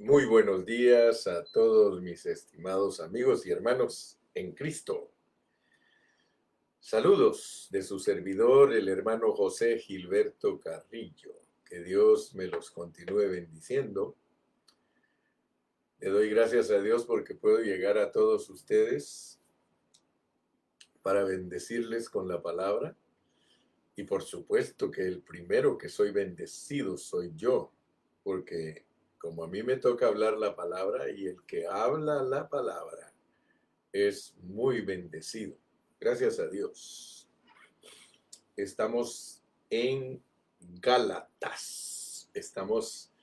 Muy buenos días a todos mis estimados amigos y hermanos en Cristo. Saludos de su servidor, el hermano José Gilberto Carrillo. Que Dios me los continúe bendiciendo. Le doy gracias a Dios porque puedo llegar a todos ustedes para bendecirles con la palabra. Y por supuesto que el primero que soy bendecido soy yo, porque como a mí me toca hablar la palabra y el que habla la palabra es muy bendecido. Gracias a Dios. Estamos en Gálatas. Estamos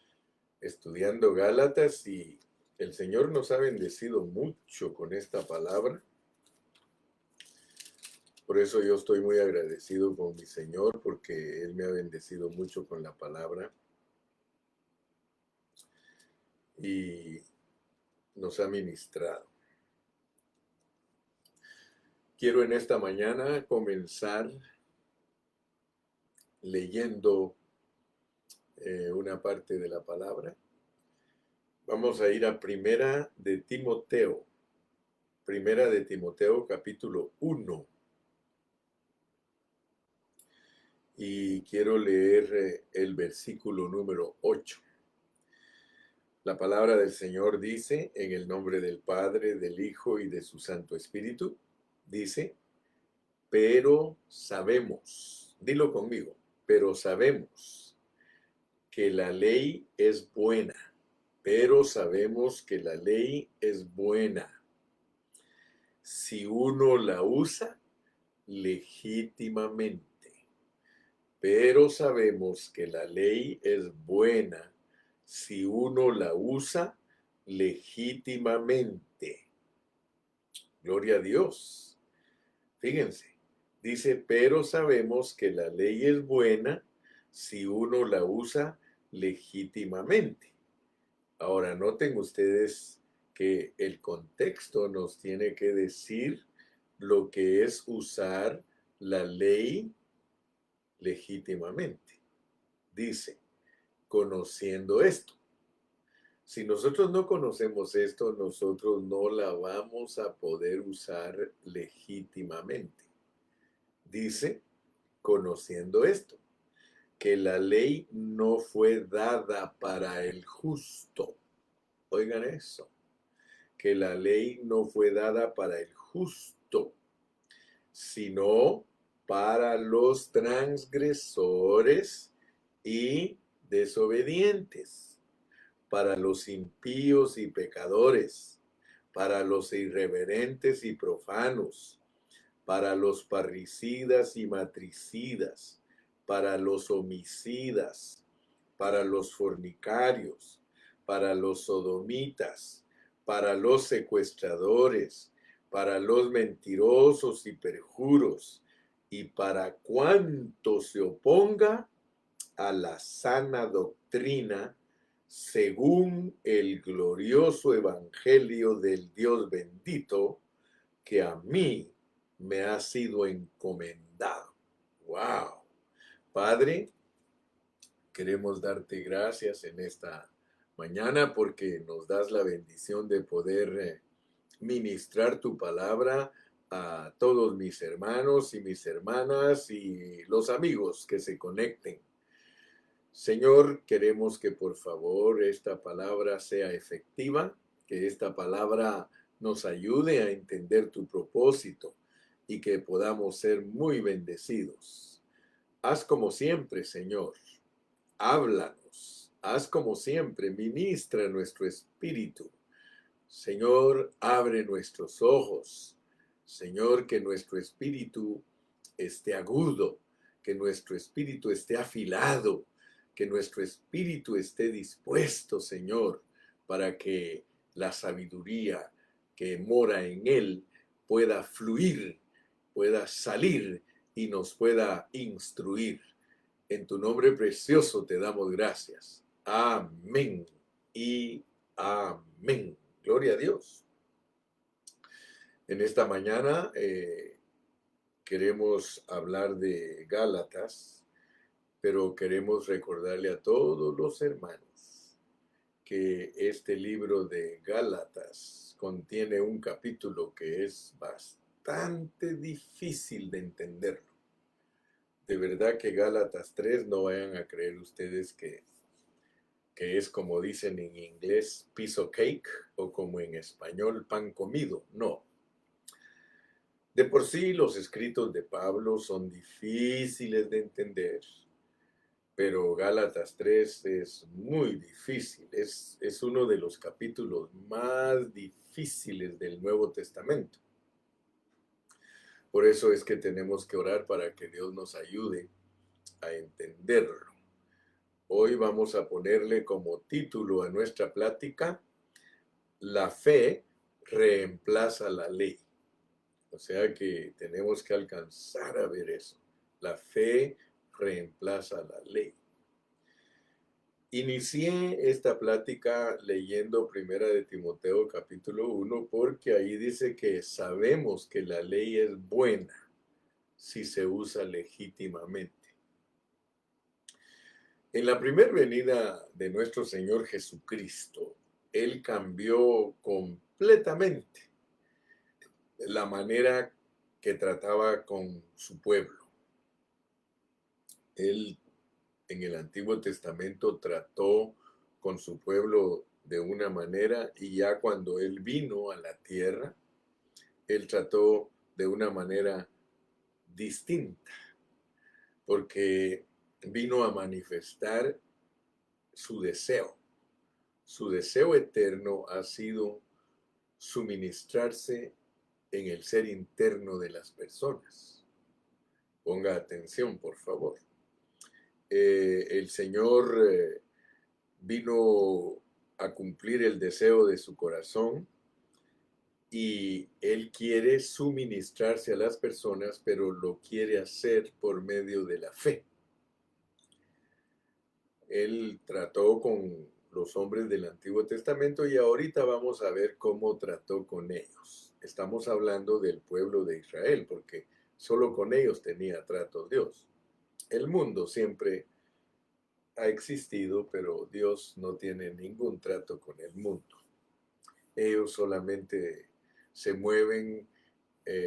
estudiando Gálatas y el Señor nos ha bendecido mucho con esta palabra. Por eso yo estoy muy agradecido con mi Señor porque Él me ha bendecido mucho con la palabra y nos ha ministrado. Quiero en esta mañana comenzar leyendo una parte de la palabra. Vamos a ir a Primera de Timoteo capítulo 1. Y quiero leer el versículo número 8. La palabra del Señor dice, en el nombre del Padre, del Hijo y de su Santo Espíritu, dice, pero sabemos, dilo conmigo, pero sabemos que la ley es buena, pero sabemos que la ley es buena si uno la usa legítimamente. Pero sabemos que la ley es buena si uno la usa legítimamente. Gloria a Dios. Fíjense, dice, pero sabemos que la ley es buena si uno la usa legítimamente. Ahora, noten ustedes que el contexto nos tiene que decir lo que es usar la ley legítimamente. Dice, conociendo esto. Si nosotros no conocemos esto, nosotros no la vamos a poder usar legítimamente. Dice, conociendo esto, que la ley no fue dada para el justo. Oigan eso, que la ley no fue dada para el justo, sino para los transgresores y desobedientes, para los impíos y pecadores, para los irreverentes y profanos, para los parricidas y matricidas, para los homicidas, para los fornicarios, para los sodomitas, para los secuestradores, para los mentirosos y perjuros, y para cuanto se oponga a la sana doctrina según el glorioso evangelio del Dios bendito que a mí me ha sido encomendado. ¡Wow! Padre, queremos darte gracias en esta mañana porque nos das la bendición de poder ministrar tu palabra a todos mis hermanos y mis hermanas y los amigos que se conecten. Señor, queremos que por favor esta palabra sea efectiva, que esta palabra nos ayude a entender tu propósito y que podamos ser muy bendecidos. Haz como siempre, Señor, háblanos, haz como siempre, ministra nuestro espíritu. Señor, abre nuestros ojos. Señor, que nuestro espíritu esté agudo, que nuestro espíritu esté afilado, que nuestro espíritu esté dispuesto, Señor, para que la sabiduría que mora en él pueda fluir, pueda salir y nos pueda instruir. En tu nombre precioso te damos gracias. Amén y amén. Gloria a Dios. En esta mañana queremos hablar de Gálatas, pero queremos recordarle a todos los hermanos que este libro de Gálatas contiene un capítulo que es bastante difícil de entenderlo. De verdad que Gálatas 3, no vayan a creer ustedes que es como dicen en inglés piece of cake o como en español pan comido. No. De por sí los escritos de Pablo son difíciles de entender, pero Gálatas 3 es muy difícil. Es uno de los capítulos más difíciles del Nuevo Testamento. Por eso es que tenemos que orar para que Dios nos ayude a entenderlo. Hoy vamos a ponerle como título a nuestra plática: La fe reemplaza la ley. O sea que tenemos que alcanzar a ver eso. La fe reemplaza la ley. Inicié esta plática leyendo Primera de Timoteo capítulo 1 porque ahí dice que sabemos que la ley es buena si se usa legítimamente. En la primera venida de nuestro Señor Jesucristo, Él cambió completamente la manera que trataba con su pueblo. Él en el Antiguo Testamento trató con su pueblo de una manera, y ya cuando Él vino a la tierra, Él trató de una manera distinta, porque vino a manifestar su deseo. Su deseo eterno ha sido suministrarse en el ser interno de las personas. Ponga atención, por favor. El Señor vino a cumplir el deseo de su corazón y Él quiere suministrarse a las personas, pero lo quiere hacer por medio de la fe. Él trató con los hombres del Antiguo Testamento y ahorita vamos a ver cómo trató con ellos. Estamos hablando del pueblo de Israel, porque solo con ellos tenía trato Dios. El mundo siempre ha existido, pero Dios no tiene ningún trato con el mundo. Ellos solamente se mueven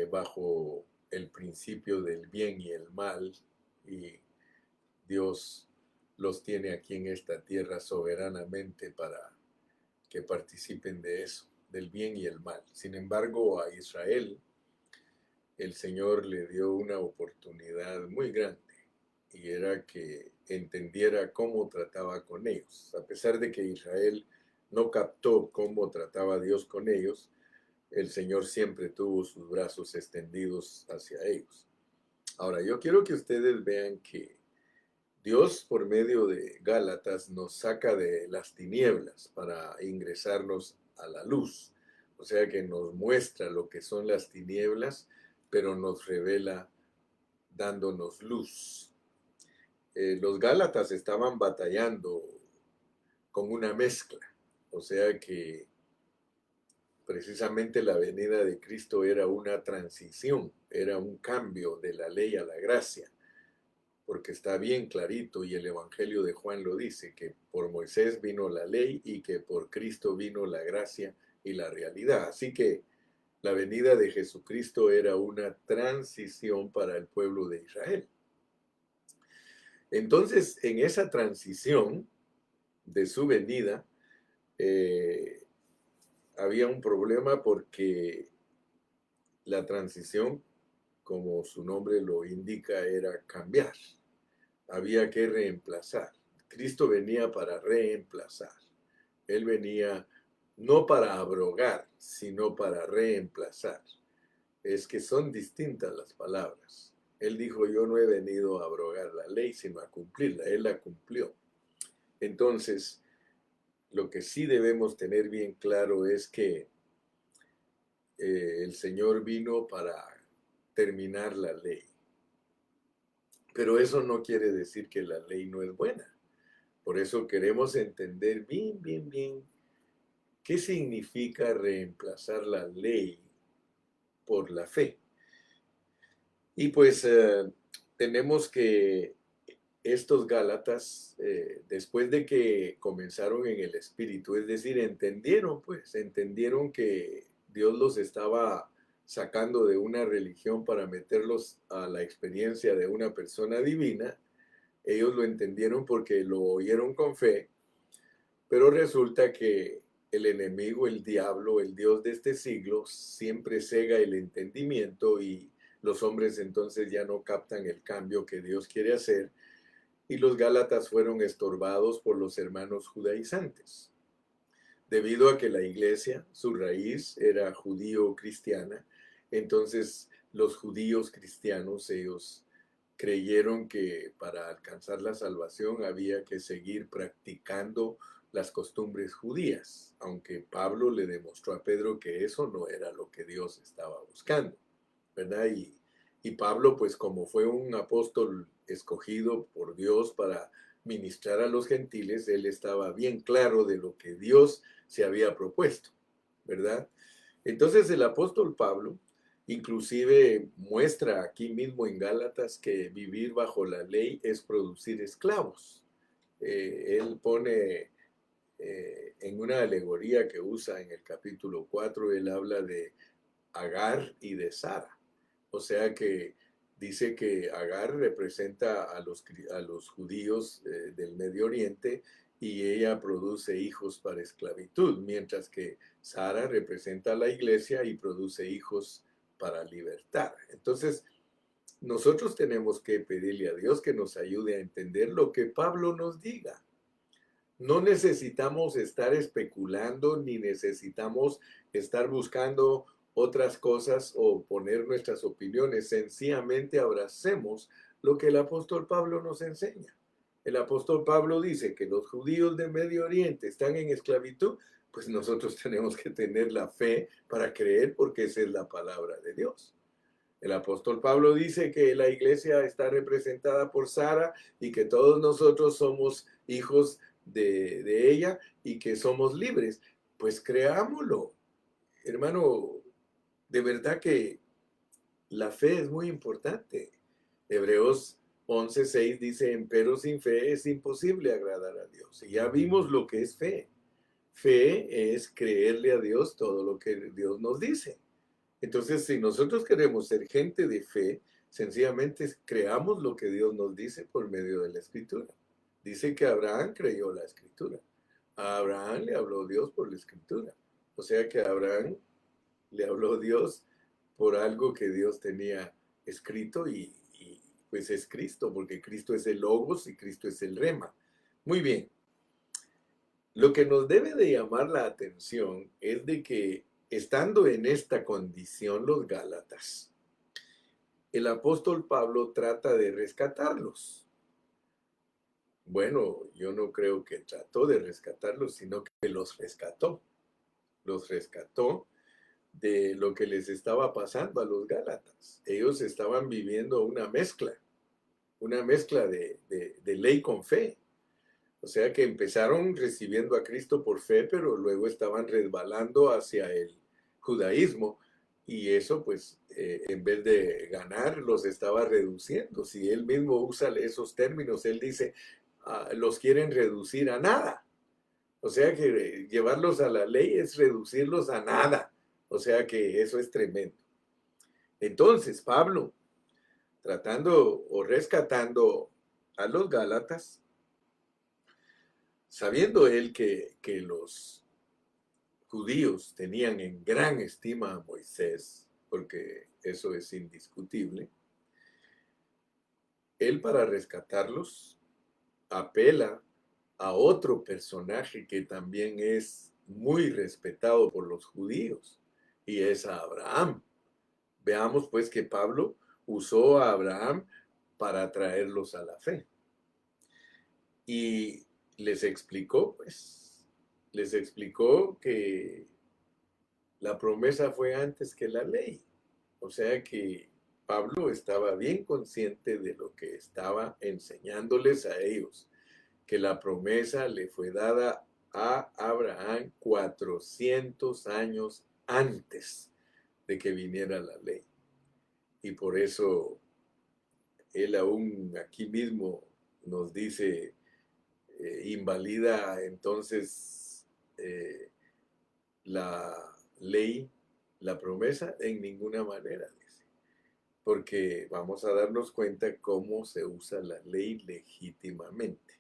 bajo el principio del bien y el mal, y Dios los tiene aquí en esta tierra soberanamente para que participen de eso, del bien y el mal. Sin embargo, a Israel el Señor le dio una oportunidad muy grande, y era que entendiera cómo trataba con ellos. A pesar de que Israel no captó cómo trataba Dios con ellos, el Señor siempre tuvo sus brazos extendidos hacia ellos. Ahora, yo quiero que ustedes vean que Dios, por medio de Gálatas, nos saca de las tinieblas para ingresarnos a la luz. O sea que nos muestra lo que son las tinieblas, pero nos revela dándonos luz. Los Gálatas estaban batallando con una mezcla. O sea que precisamente la venida de Cristo era una transición, era un cambio de la ley a la gracia. Porque está bien clarito, y el Evangelio de Juan lo dice, que por Moisés vino la ley y que por Cristo vino la gracia y la realidad. Así que la venida de Jesucristo era una transición para el pueblo de Israel. Entonces, en esa transición de su venida, había un problema, porque la transición, como su nombre lo indica, era cambiar. Había que reemplazar. Cristo venía para reemplazar. Él venía no para abrogar, sino para reemplazar. Es que son distintas las palabras. Él dijo: yo no he venido a abrogar la ley, sino a cumplirla. Él la cumplió. Entonces, lo que sí debemos tener bien claro es que el Señor vino para terminar la ley. Pero eso no quiere decir que la ley no es buena. Por eso queremos entender bien qué significa reemplazar la ley por la fe. Y pues tenemos que estos Gálatas, después de que comenzaron en el Espíritu, es decir, entendieron que Dios los estaba sacando de una religión para meterlos a la experiencia de una persona divina. Ellos lo entendieron porque lo oyeron con fe, pero resulta que el enemigo, el diablo, el Dios de este siglo, siempre cega el entendimiento y los hombres entonces ya no captan el cambio que Dios quiere hacer, y los Gálatas fueron estorbados por los hermanos judaizantes. Debido a que la iglesia, su raíz era judío-cristiana, entonces los judíos cristianos, ellos creyeron que para alcanzar la salvación había que seguir practicando las costumbres judías, aunque Pablo le demostró a Pedro que eso no era lo que Dios estaba buscando, ¿verdad? Y Pablo, pues como fue un apóstol escogido por Dios para ministrar a los gentiles, él estaba bien claro de lo que Dios se había propuesto, ¿verdad? Entonces el apóstol Pablo inclusive muestra aquí mismo en Gálatas que vivir bajo la ley es producir esclavos. Él pone en una alegoría que usa en el capítulo 4, él habla de Agar y de Sara. O sea que dice que Agar representa a los judíos del Medio Oriente y ella produce hijos para esclavitud, mientras que Sara representa a la iglesia y produce hijos para libertad. Entonces, nosotros tenemos que pedirle a Dios que nos ayude a entender lo que Pablo nos diga. No necesitamos estar especulando ni necesitamos estar buscando otras cosas o poner nuestras opiniones. Sencillamente abracemos lo que el apóstol Pablo nos enseña. El apóstol Pablo dice que los judíos de Medio Oriente están en esclavitud, pues nosotros tenemos que tener la fe para creer porque esa es la palabra de Dios. El apóstol Pablo dice que la iglesia está representada por Sara y que todos nosotros somos hijos de ella y que somos libres. Pues creámoslo. Hermano, de verdad que la fe es muy importante. Hebreos 11:6 dice, empero sin fe es imposible agradar a Dios. Y ya vimos lo que es fe. Fe es creerle a Dios todo lo que Dios nos dice. Entonces, si nosotros queremos ser gente de fe, sencillamente creamos lo que Dios nos dice por medio de la Escritura. Dice que Abraham creyó la Escritura. A Abraham le habló Dios por la Escritura. O sea que a Abraham le habló Dios por algo que Dios tenía escrito y pues es Cristo, porque Cristo es el Logos y Cristo es el Rema. Muy bien. Lo que nos debe de llamar la atención es de que estando en esta condición los Gálatas, el apóstol Pablo trata de rescatarlos. Bueno, yo no creo que trató de rescatarlos, sino que los rescató. Los rescató de lo que les estaba pasando a los Gálatas. Ellos estaban viviendo una mezcla de ley con fe. O sea que empezaron recibiendo a Cristo por fe, pero luego estaban resbalando hacia el judaísmo y eso pues en vez de ganar los estaba reduciendo. Si él mismo usa esos términos, él dice, los quieren reducir a nada. O sea que llevarlos a la ley es reducirlos a nada. O sea que eso es tremendo. Entonces, Pablo, tratando o rescatando a los Gálatas, sabiendo él que los judíos tenían en gran estima a Moisés, porque eso es indiscutible, él para rescatarlos apela a otro personaje que también es muy respetado por los judíos, y es a Abraham. Veamos pues que Pablo usó a Abraham para traerlos a la fe. Y les explicó, pues, les explicó que la promesa fue antes que la ley. O sea que Pablo estaba bien consciente de lo que estaba enseñándoles a ellos, que la promesa le fue dada a Abraham 400 años antes de que viniera la ley. Y por eso él aún aquí mismo nos dice, invalida entonces la ley, la promesa, en ninguna manera, dice, porque vamos a darnos cuenta cómo se usa la ley legítimamente.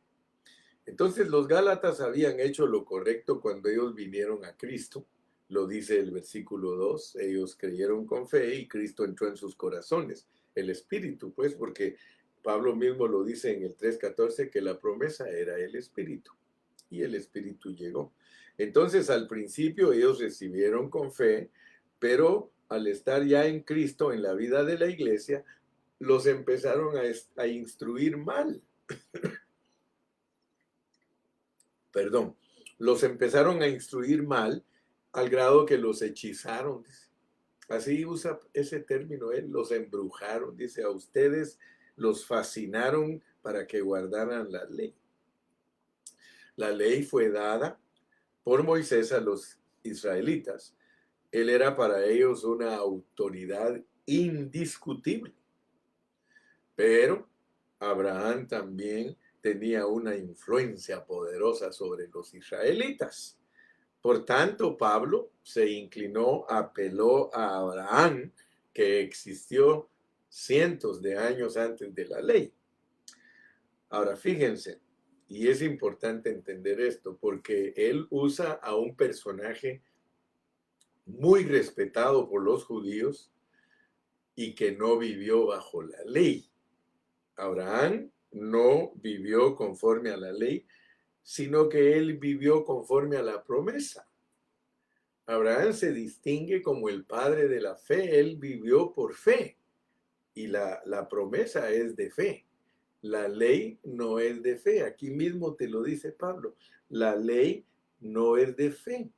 Entonces los Gálatas habían hecho lo correcto cuando ellos vinieron a Cristo. Lo dice el versículo 2, ellos creyeron con fe y Cristo entró en sus corazones. El Espíritu, pues, porque Pablo mismo lo dice en el 3:14 que la promesa era el Espíritu y el Espíritu llegó. Entonces al principio ellos recibieron con fe, pero al estar ya en Cristo, en la vida de la iglesia, los empezaron a instruir mal. Perdón, los empezaron a instruir mal al grado que los hechizaron. Así usa ese término él, los embrujaron, dice, a ustedes los fascinaron para que guardaran la ley. La ley fue dada por Moisés a los israelitas. Él era para ellos una autoridad indiscutible. Pero Abraham también tenía una influencia poderosa sobre los israelitas. Por tanto, Pablo se inclinó, apeló a Abraham, que existió cientos de años antes de la ley. Ahora, fíjense, y es importante entender esto, porque él usa a un personaje muy respetado por los judíos y que no vivió bajo la ley. Abraham no vivió conforme a la ley, sino que él vivió conforme a la promesa. Abraham se distingue como el padre de la fe, él vivió por fe y la promesa es de fe. La ley no es de fe, aquí mismo te lo dice Pablo, la ley no es de fe.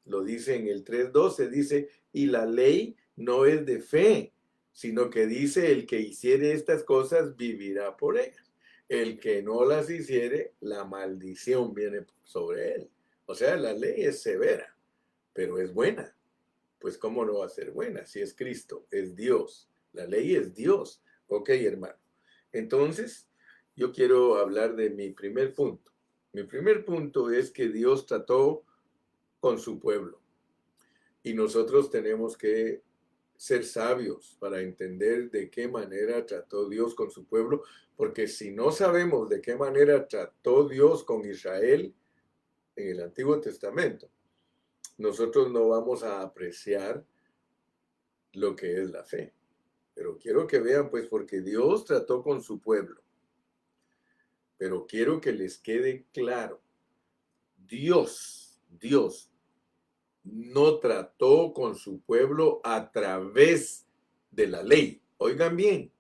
Lo dice en el 3:12, dice, y la ley no es de fe, sino que dice, el que hiciere estas cosas vivirá por ellas. El que no las hiciere, la maldición viene sobre él. O sea, la ley es severa, pero es buena. Pues ¿cómo no va a ser buena? Si es Cristo, es Dios. La ley es Dios. Ok, hermano. Entonces, yo quiero hablar de mi primer punto. Mi primer punto es que Dios trató con su pueblo. Y nosotros tenemos que ser sabios para entender de qué manera trató Dios con su pueblo, porque si no sabemos de qué manera trató Dios con Israel en el Antiguo Testamento, nosotros no vamos a apreciar lo que es la fe. Pero quiero que vean, pues, porque Dios trató con su pueblo. Pero quiero que les quede claro, Dios no trató con su pueblo a través de la ley. Oigan bien,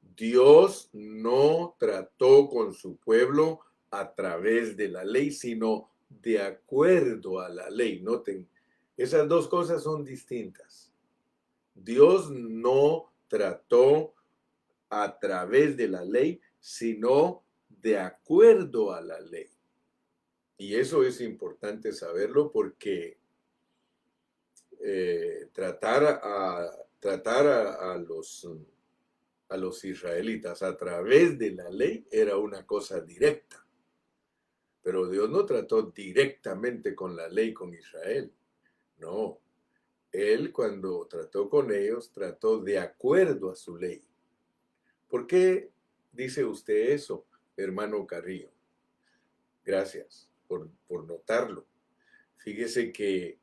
Dios no trató con su pueblo a través de la ley, sino de acuerdo a la ley. Noten, esas dos cosas son distintas. Dios no trató a través de la ley, sino de acuerdo a la ley. Y eso es importante saberlo porque tratar a los israelitas a través de la ley era una cosa directa. Pero Dios no trató directamente con la ley con Israel. No. Él cuando trató con ellos, trató de acuerdo a su ley. ¿Por qué dice usted eso, hermano Carrillo? Gracias por notarlo. Fíjese que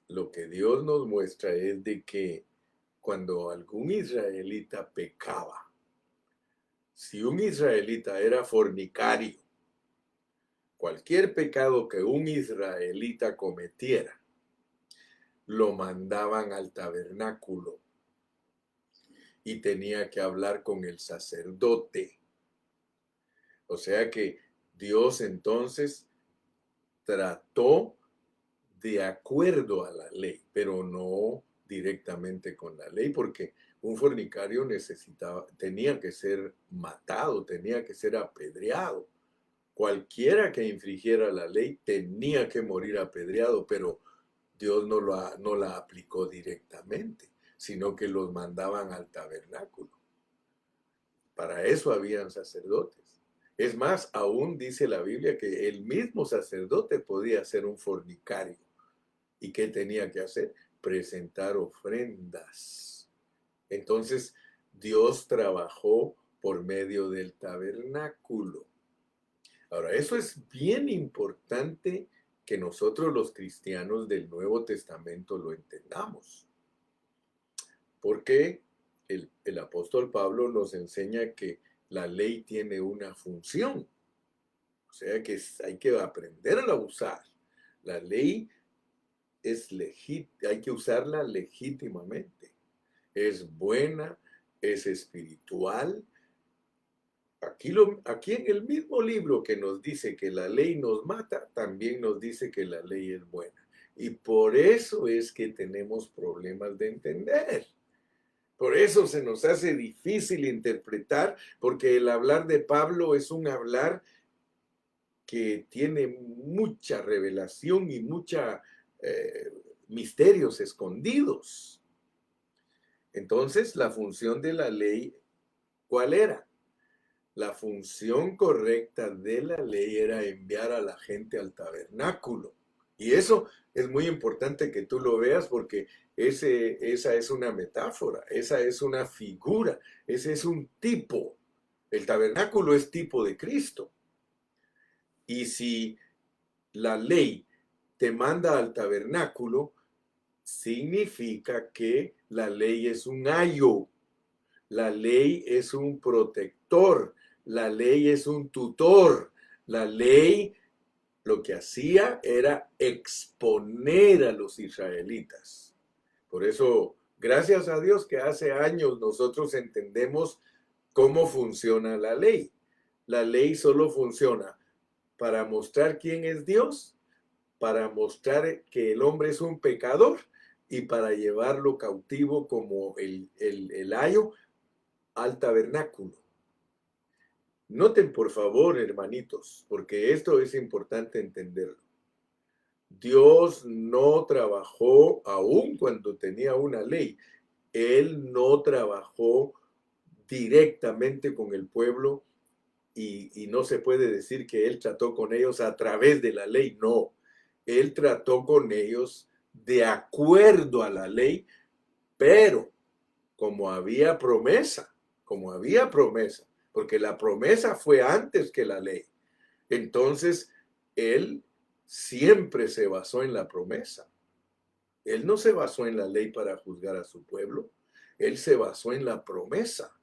lo que Dios nos muestra es de que cuando algún israelita pecaba, si un israelita era fornicario, cualquier pecado que un israelita cometiera, lo mandaban al tabernáculo y tenía que hablar con el sacerdote. O sea que Dios entonces trató de acuerdo a la ley, pero no directamente con la ley, porque un fornicario tenía que ser matado, tenía que ser apedreado. Cualquiera que infringiera la ley tenía que morir apedreado, pero Dios no la aplicó directamente, sino que los mandaban al tabernáculo. Para eso habían sacerdotes. Es más, aún dice la Biblia que el mismo sacerdote podía ser un fornicario. ¿Y qué tenía que hacer? Presentar ofrendas. Entonces, Dios trabajó por medio del tabernáculo. Ahora, eso es bien importante que nosotros los cristianos del Nuevo Testamento lo entendamos. Porque el apóstol Pablo nos enseña que la ley tiene una función. O sea que hay que aprender a usar. La ley es legítima, hay que usarla legítimamente. Es buena, es espiritual. Aquí en el mismo libro que nos dice que la ley nos mata, también nos dice que la ley es buena. Y por eso es que tenemos problemas de entender. Por eso se nos hace difícil interpretar, porque el hablar de Pablo es un hablar que tiene mucha revelación y mucha misterios escondidos. Entonces, la función de la ley, ¿cuál era? La función correcta de la ley era enviar a la gente al tabernáculo. Y eso es muy importante que tú lo veas porque esa es una metáfora, esa es una figura, ese es un tipo. El tabernáculo es tipo de Cristo. Y si la ley te manda al tabernáculo, significa que la ley es un ayo, la ley es un protector, la ley es un tutor, la ley lo que hacía era exponer a los israelitas. Por eso, gracias a Dios que hace años nosotros entendemos cómo funciona la ley. La ley solo funciona para mostrar quién es Dios, para mostrar que el hombre es un pecador y para llevarlo cautivo como el ayo al tabernáculo. Noten por favor, hermanitos, porque esto es importante entenderlo. Dios no trabajó aún cuando tenía una ley. Él no trabajó directamente con el pueblo y no se puede decir que Él trató con ellos a través de la ley. No, Él trató con ellos de acuerdo a la ley, pero como había promesa, porque la promesa fue antes que la ley. Entonces, Él siempre se basó en la promesa. Él no se basó en la ley para juzgar a su pueblo, Él se basó en la promesa.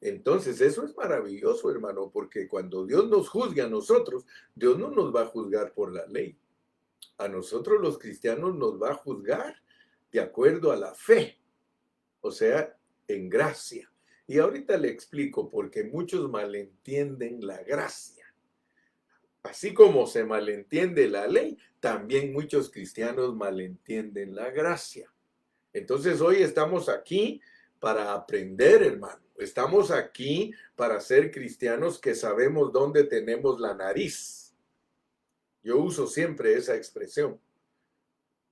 Entonces, eso es maravilloso, hermano, porque cuando Dios nos juzga a nosotros, Dios no nos va a juzgar por la ley. A nosotros los cristianos nos va a juzgar de acuerdo a la fe, o sea, en gracia. Y ahorita le explico porque muchos malentienden la gracia. Así como se malentiende la ley, también muchos cristianos malentienden la gracia. Entonces hoy estamos aquí para aprender, hermano. Estamos aquí para ser cristianos que sabemos dónde tenemos la nariz. Yo uso siempre esa expresión.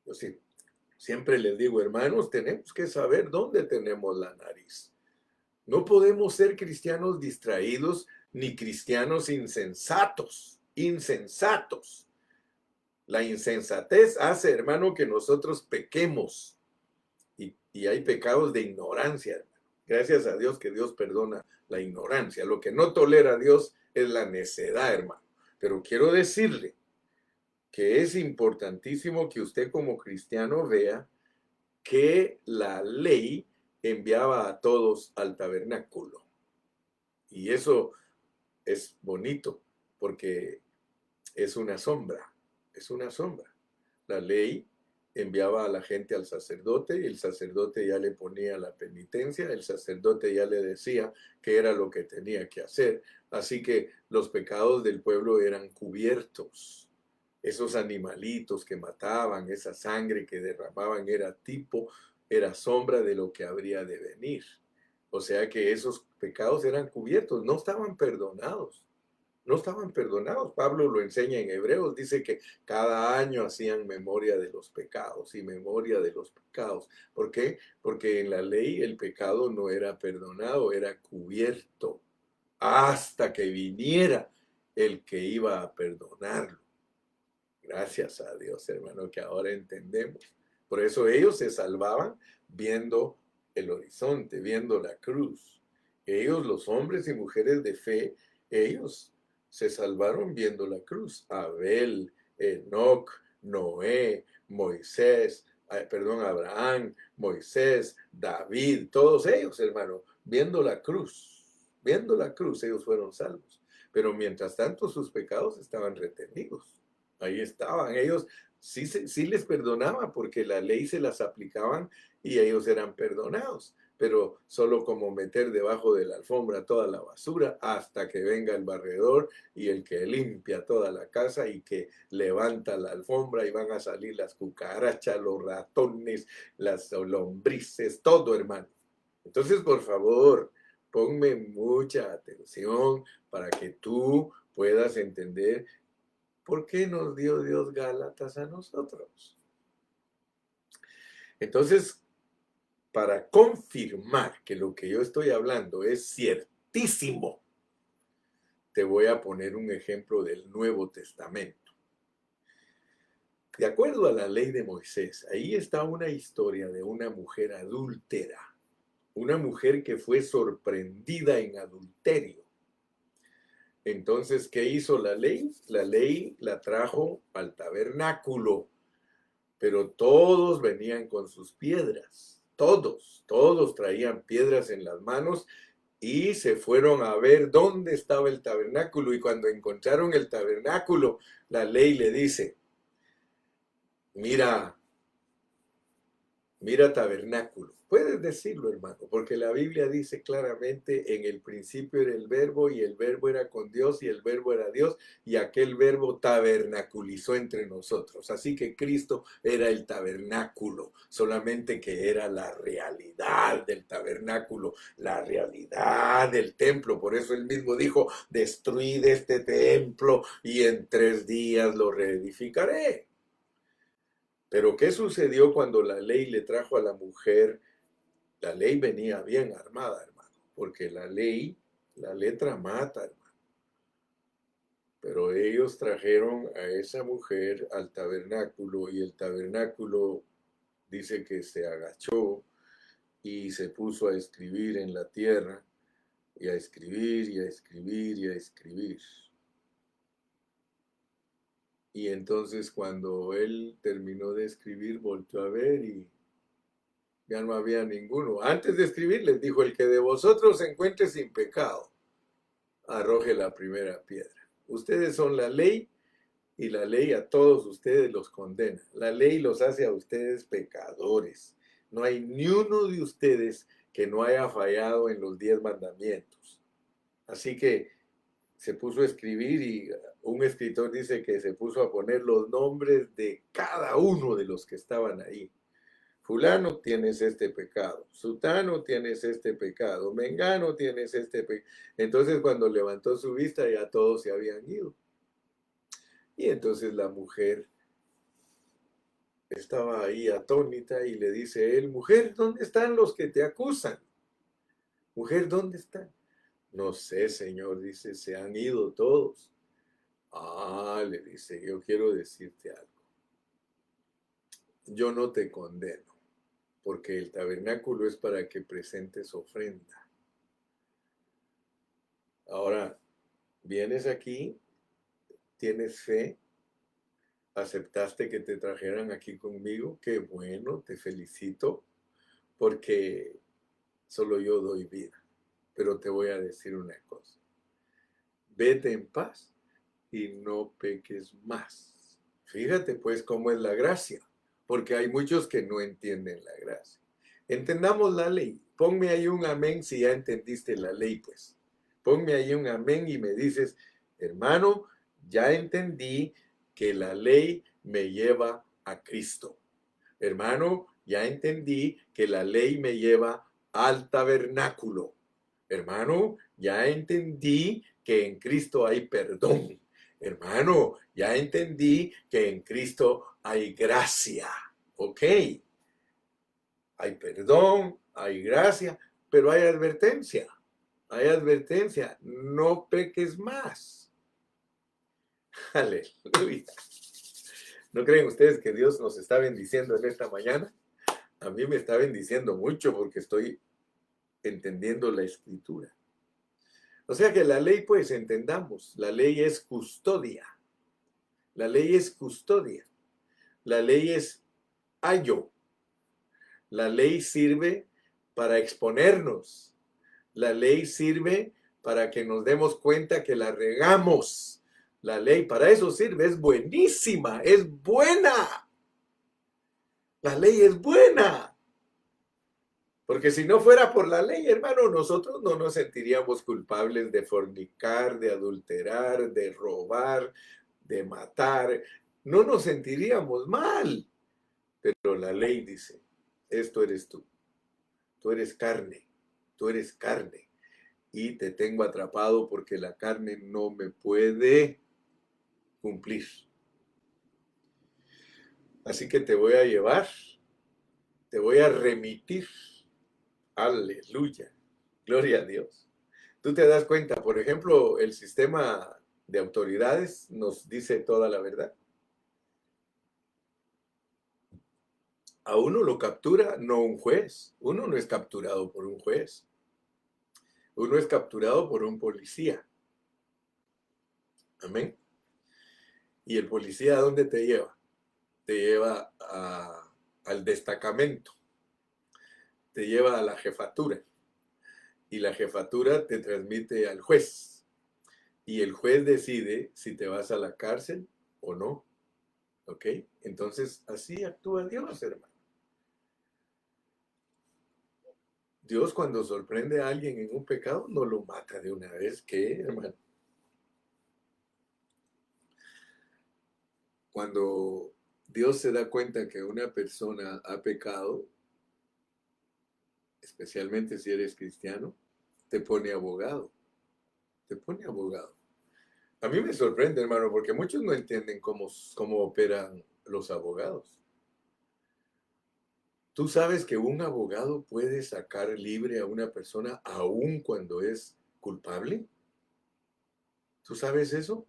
Yo siempre les digo, hermanos, tenemos que saber dónde tenemos la nariz. No podemos ser cristianos distraídos ni cristianos insensatos. Insensatos. La insensatez hace, hermano, que nosotros pequemos. Y hay pecados de ignorancia, hermano. Gracias a Dios que Dios perdona la ignorancia. Lo que no tolera a Dios es la necedad, hermano. Pero quiero decirle que es importantísimo que usted como cristiano vea que la ley enviaba a todos al tabernáculo. Y eso es bonito porque es una sombra, es una sombra. La ley enviaba a la gente al sacerdote y el sacerdote ya le ponía la penitencia, el sacerdote ya le decía qué era lo que tenía que hacer. Así que los pecados del pueblo eran cubiertos. Esos animalitos que mataban, esa sangre que derramaban era sombra de lo que habría de venir. O sea que esos pecados eran cubiertos, no estaban perdonados. No estaban perdonados. Pablo lo enseña en Hebreos, dice que cada año hacían memoria de los pecados y memoria de los pecados. ¿Por qué? Porque en la ley el pecado no era perdonado, era cubierto. hasta que viniera el que iba a perdonarlo. Gracias a Dios, hermano, que ahora entendemos. Por eso ellos se salvaban viendo el horizonte, viendo la cruz. Ellos, los hombres y mujeres de fe, ellos se salvaron viendo la cruz. Abel, Enoc, Noé, Moisés, Abraham, Moisés, David, todos ellos, hermano, viendo la cruz, ellos fueron salvos. Pero mientras tanto sus pecados estaban retenidos. Ahí estaban, ellos sí les perdonaba porque la ley se las aplicaban y ellos eran perdonados, pero solo como meter debajo de la alfombra toda la basura hasta que venga el barredor y el que limpia toda la casa y que levanta la alfombra y van a salir las cucarachas, los ratones, las lombrices, todo, hermano. Entonces, por favor, ponme mucha atención para que tú puedas entender por qué nos dio Dios Gálatas a nosotros. Entonces, para confirmar que lo que yo estoy hablando es ciertísimo, te voy a poner un ejemplo del Nuevo Testamento. De acuerdo a la ley de Moisés, ahí está una historia de una mujer adúltera, una mujer que fue sorprendida en adulterio. Entonces, ¿qué hizo la ley? La ley la trajo al tabernáculo, pero todos venían con sus piedras, todos traían piedras en las manos y se fueron a ver dónde estaba el tabernáculo. Y cuando encontraron el tabernáculo, la ley le dice, mira tabernáculo. Puedes decirlo, hermano, porque la Biblia dice claramente, en el principio era el verbo y el verbo era con Dios y el verbo era Dios y aquel verbo tabernaculizó entre nosotros. Así que Cristo era el tabernáculo, solamente que era la realidad del tabernáculo, la realidad del templo. Por eso él mismo dijo, destruid este templo y en 3 días lo reedificaré. Pero ¿qué sucedió cuando la ley le trajo a la mujer? La ley venía bien armada, hermano, porque la letra mata, hermano. Pero ellos trajeron a esa mujer al tabernáculo y el tabernáculo dice que se agachó y se puso a escribir en la tierra y a escribir y a escribir y a escribir. Y entonces cuando él terminó de escribir, volvió a ver y ya no había ninguno. Antes de escribir les dijo, el que de vosotros se encuentre sin pecado, arroje la primera piedra. Ustedes son la ley y la ley a todos ustedes los condena. La ley los hace a ustedes pecadores. No hay ni uno de ustedes que no haya fallado en los 10 mandamientos. Así que se puso a escribir y un escritor dice que se puso a poner los nombres de cada uno de los que estaban ahí. Fulano tienes este pecado, sutano tienes este pecado, mengano tienes este pecado. Entonces cuando levantó su vista ya todos se habían ido. Y entonces la mujer estaba ahí atónita y le dice él, mujer, ¿dónde están los que te acusan? Mujer, ¿dónde están? No sé, Señor, dice, se han ido todos. Ah, le dice, yo quiero decirte algo. Yo no te condeno, porque el tabernáculo es para que presentes ofrenda. Ahora, vienes aquí, tienes fe, aceptaste que te trajeran aquí conmigo, qué bueno, te felicito, porque solo yo doy vida. Pero te voy a decir una cosa, vete en paz y no peques más. Fíjate pues cómo es la gracia, porque hay muchos que no entienden la gracia. Entendamos la ley. Ponme ahí un amén si ya entendiste la ley, pues. Ponme ahí un amén y me dices, hermano, ya entendí que la ley me lleva a Cristo. Hermano, ya entendí que la ley me lleva al tabernáculo. Hermano, ya entendí que en Cristo hay perdón. Hermano, ya entendí que en Cristo hay gracia. ¿Ok? Hay perdón, hay gracia, pero hay advertencia. hay advertencia, no peques más. Aleluya. ¿No creen ustedes que Dios nos está bendiciendo en esta mañana? A mí me está bendiciendo mucho porque estoy entendiendo la escritura. O sea que la ley, pues entendamos, la ley es custodia. La ley es custodia. La ley es ayo. La ley sirve para exponernos. La ley sirve para que nos demos cuenta que la regamos. La ley para eso sirve, es buenísima, es buena. La ley es buena. Porque si no fuera por la ley, hermano, nosotros no nos sentiríamos culpables de fornicar, de adulterar, de robar, de matar. No nos sentiríamos mal. Pero la ley dice, esto eres tú. Tú eres carne. Tú eres carne. Y te tengo atrapado porque la carne no me puede cumplir. Así que te voy a llevar, te voy a remitir. Aleluya. Gloria a Dios. Tú te das cuenta, por ejemplo, el sistema de autoridades nos dice toda la verdad. A uno lo captura no un juez. Uno no es capturado por un juez. Uno es capturado por un policía. Amén. ¿Y el policía a dónde te lleva? Te lleva al destacamento. Te lleva a la jefatura. Y la jefatura te transmite al juez. Y el juez decide si te vas a la cárcel o no. ¿Ok? Entonces, así actúa Dios, hermano. Dios cuando sorprende a alguien en un pecado, no lo mata de una vez. ¿Qué, hermano? Cuando Dios se da cuenta que una persona ha pecado, especialmente si eres cristiano, te pone abogado. Te pone abogado. A mí me sorprende, hermano, porque muchos no entienden cómo operan los abogados. ¿Tú sabes que un abogado puede sacar libre a una persona aun cuando es culpable? ¿Tú sabes eso?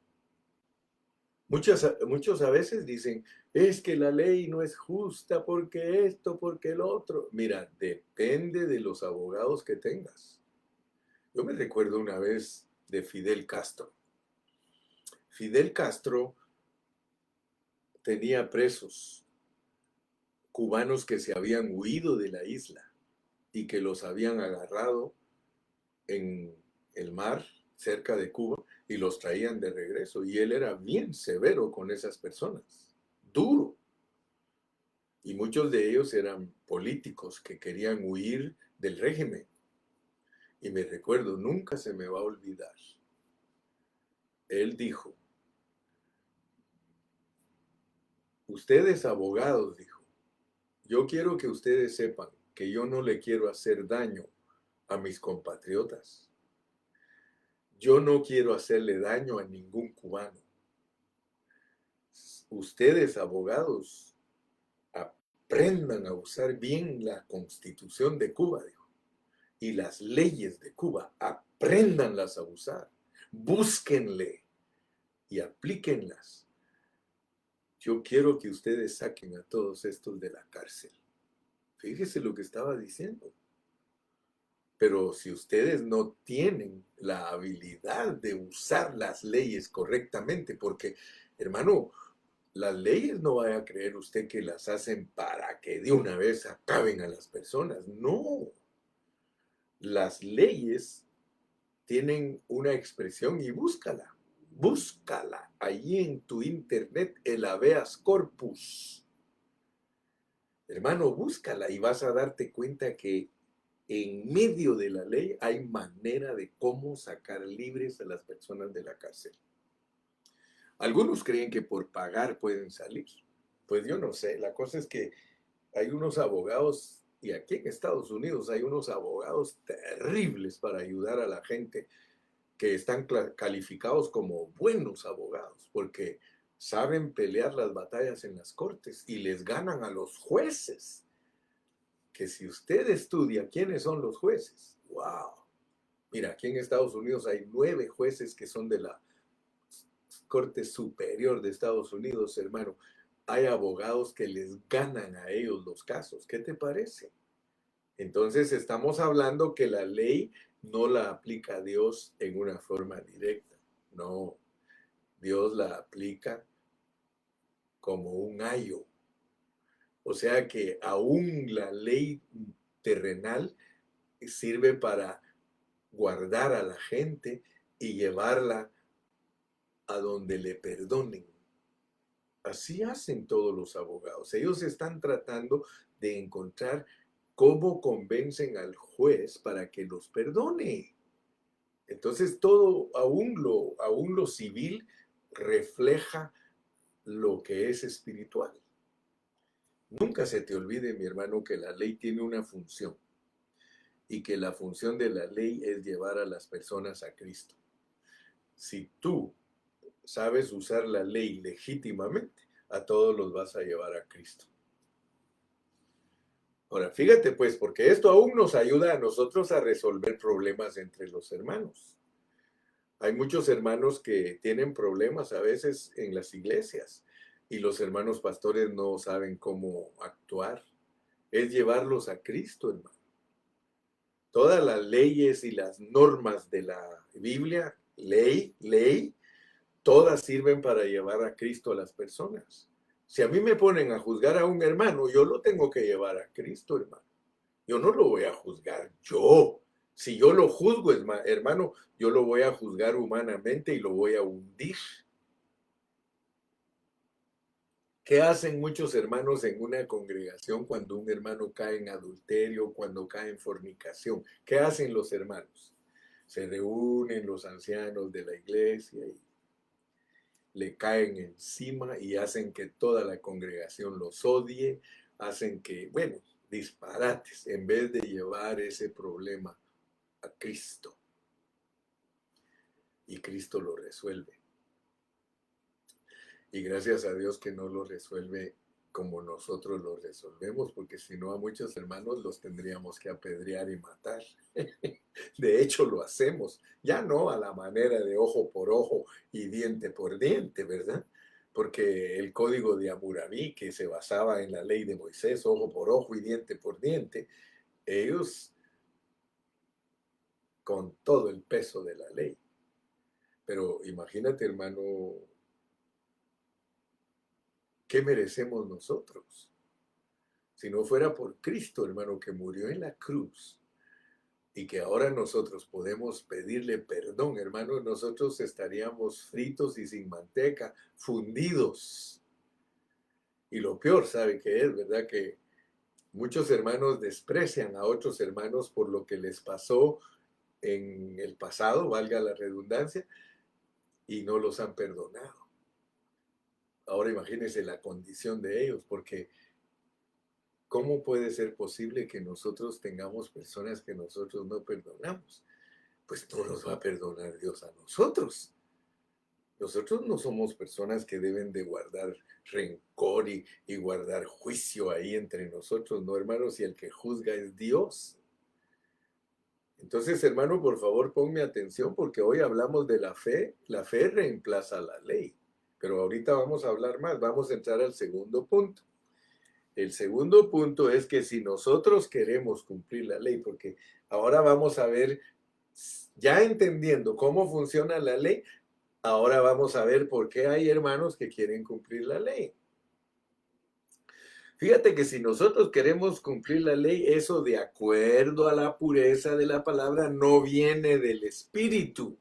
Muchos a veces dicen, es que la ley no es justa porque esto, porque el otro. Mira, depende de los abogados que tengas. Yo me recuerdo una vez de Fidel Castro. Fidel Castro tenía presos cubanos que se habían huido de la isla y que los habían agarrado en el mar cerca de Cuba y los traían de regreso. Y él era bien severo con esas personas, duro. Y muchos de ellos eran políticos que querían huir del régimen. Y me recuerdo, nunca se me va a olvidar. Él dijo, ustedes abogados, dijo, yo quiero que ustedes sepan que yo no le quiero hacer daño a mis compatriotas. Yo no quiero hacerle daño a ningún cubano. Ustedes, abogados, aprendan a usar bien la Constitución de Cuba, dijo, y las leyes de Cuba, apréndanlas a usar, búsquenle y aplíquenlas. Yo quiero que ustedes saquen a todos estos de la cárcel. Fíjese lo que estaba diciendo. Pero si ustedes no tienen la habilidad de usar las leyes correctamente, porque, hermano, las leyes no vaya a creer usted que las hacen para que de una vez acaben a las personas. No. Las leyes tienen una expresión y búscala. Búscala allí en tu internet, el habeas corpus. Hermano, búscala y vas a darte cuenta que en medio de la ley hay manera de cómo sacar libres a las personas de la cárcel. Algunos creen que por pagar pueden salir. Pues yo no sé, la cosa es que hay unos abogados, y aquí en Estados Unidos hay unos abogados terribles para ayudar a la gente que están calificados como buenos abogados, porque saben pelear las batallas en las cortes y les ganan a los jueces. Que si usted estudia quiénes son los jueces, wow, Mira, aquí en Estados Unidos hay 9 jueces que son de la Corte Superior de Estados Unidos, hermano. Hay abogados que les ganan a ellos los casos. ¿Qué te parece? Entonces estamos hablando que la ley no la aplica Dios en una forma directa. No, Dios la aplica como un ayo. O sea que aún la ley terrenal sirve para guardar a la gente y llevarla a donde le perdonen. Así hacen todos los abogados. Ellos están tratando de encontrar cómo convencen al juez para que los perdone. Entonces todo, aún lo civil refleja lo que es espiritual. Nunca se te olvide, mi hermano, que la ley tiene una función y que la función de la ley es llevar a las personas a Cristo. Si tú sabes usar la ley legítimamente, a todos los vas a llevar a Cristo. Ahora, fíjate pues, porque esto aún nos ayuda a nosotros a resolver problemas entre los hermanos. Hay muchos hermanos que tienen problemas a veces en las iglesias y los hermanos pastores no saben cómo actuar. Es llevarlos a Cristo, hermano. Todas las leyes y las normas de la Biblia, ley, todas sirven para llevar a Cristo a las personas. Si a mí me ponen a juzgar a un hermano, yo lo tengo que llevar a Cristo, hermano. Yo no lo voy a juzgar yo. Si yo lo juzgo, hermano, yo lo voy a juzgar humanamente y lo voy a hundir. ¿Qué hacen muchos hermanos en una congregación cuando un hermano cae en adulterio, cuando cae en fornicación? ¿Qué hacen los hermanos? Se reúnen los ancianos de la iglesia y le caen encima y hacen que toda la congregación los odie, hacen que, bueno, disparates, en vez de llevar ese problema a Cristo. Y Cristo lo resuelve. Y gracias a Dios que no lo resuelve como nosotros lo resolvemos, porque si no a muchos hermanos los tendríamos que apedrear y matar. De hecho lo hacemos, ya no a la manera de ojo por ojo y diente por diente, ¿verdad? Porque el código de Hammurabi, que se basaba en la ley de Moisés, ojo por ojo y diente por diente, ellos con todo el peso de la ley. Pero imagínate, hermano, ¿qué merecemos nosotros? Si no fuera por Cristo, hermano, que murió en la cruz y que ahora nosotros podemos pedirle perdón, hermano, nosotros estaríamos fritos y sin manteca, fundidos. Y lo peor, ¿sabe qué es? ¿Verdad? Que muchos hermanos desprecian a otros hermanos por lo que les pasó en el pasado, valga la redundancia, y no los han perdonado. Ahora imagínense la condición de ellos, porque ¿cómo puede ser posible que nosotros tengamos personas que nosotros no perdonamos? Pues no nos va a perdonar Dios a nosotros. Nosotros no somos personas que deben de guardar rencor y guardar juicio ahí entre nosotros, no, hermanos, y el que juzga es Dios. Entonces, hermano, por favor, ponme atención porque hoy hablamos de la fe. La fe reemplaza la ley, pero ahorita vamos a hablar más. Vamos a entrar al segundo punto. El segundo punto es que si nosotros queremos cumplir la ley, porque ahora vamos a ver, ya entendiendo cómo funciona la ley, ahora vamos a ver por qué hay hermanos que quieren cumplir la ley. Fíjate que si nosotros queremos cumplir la ley, eso de acuerdo a la pureza de la palabra no viene del espíritu,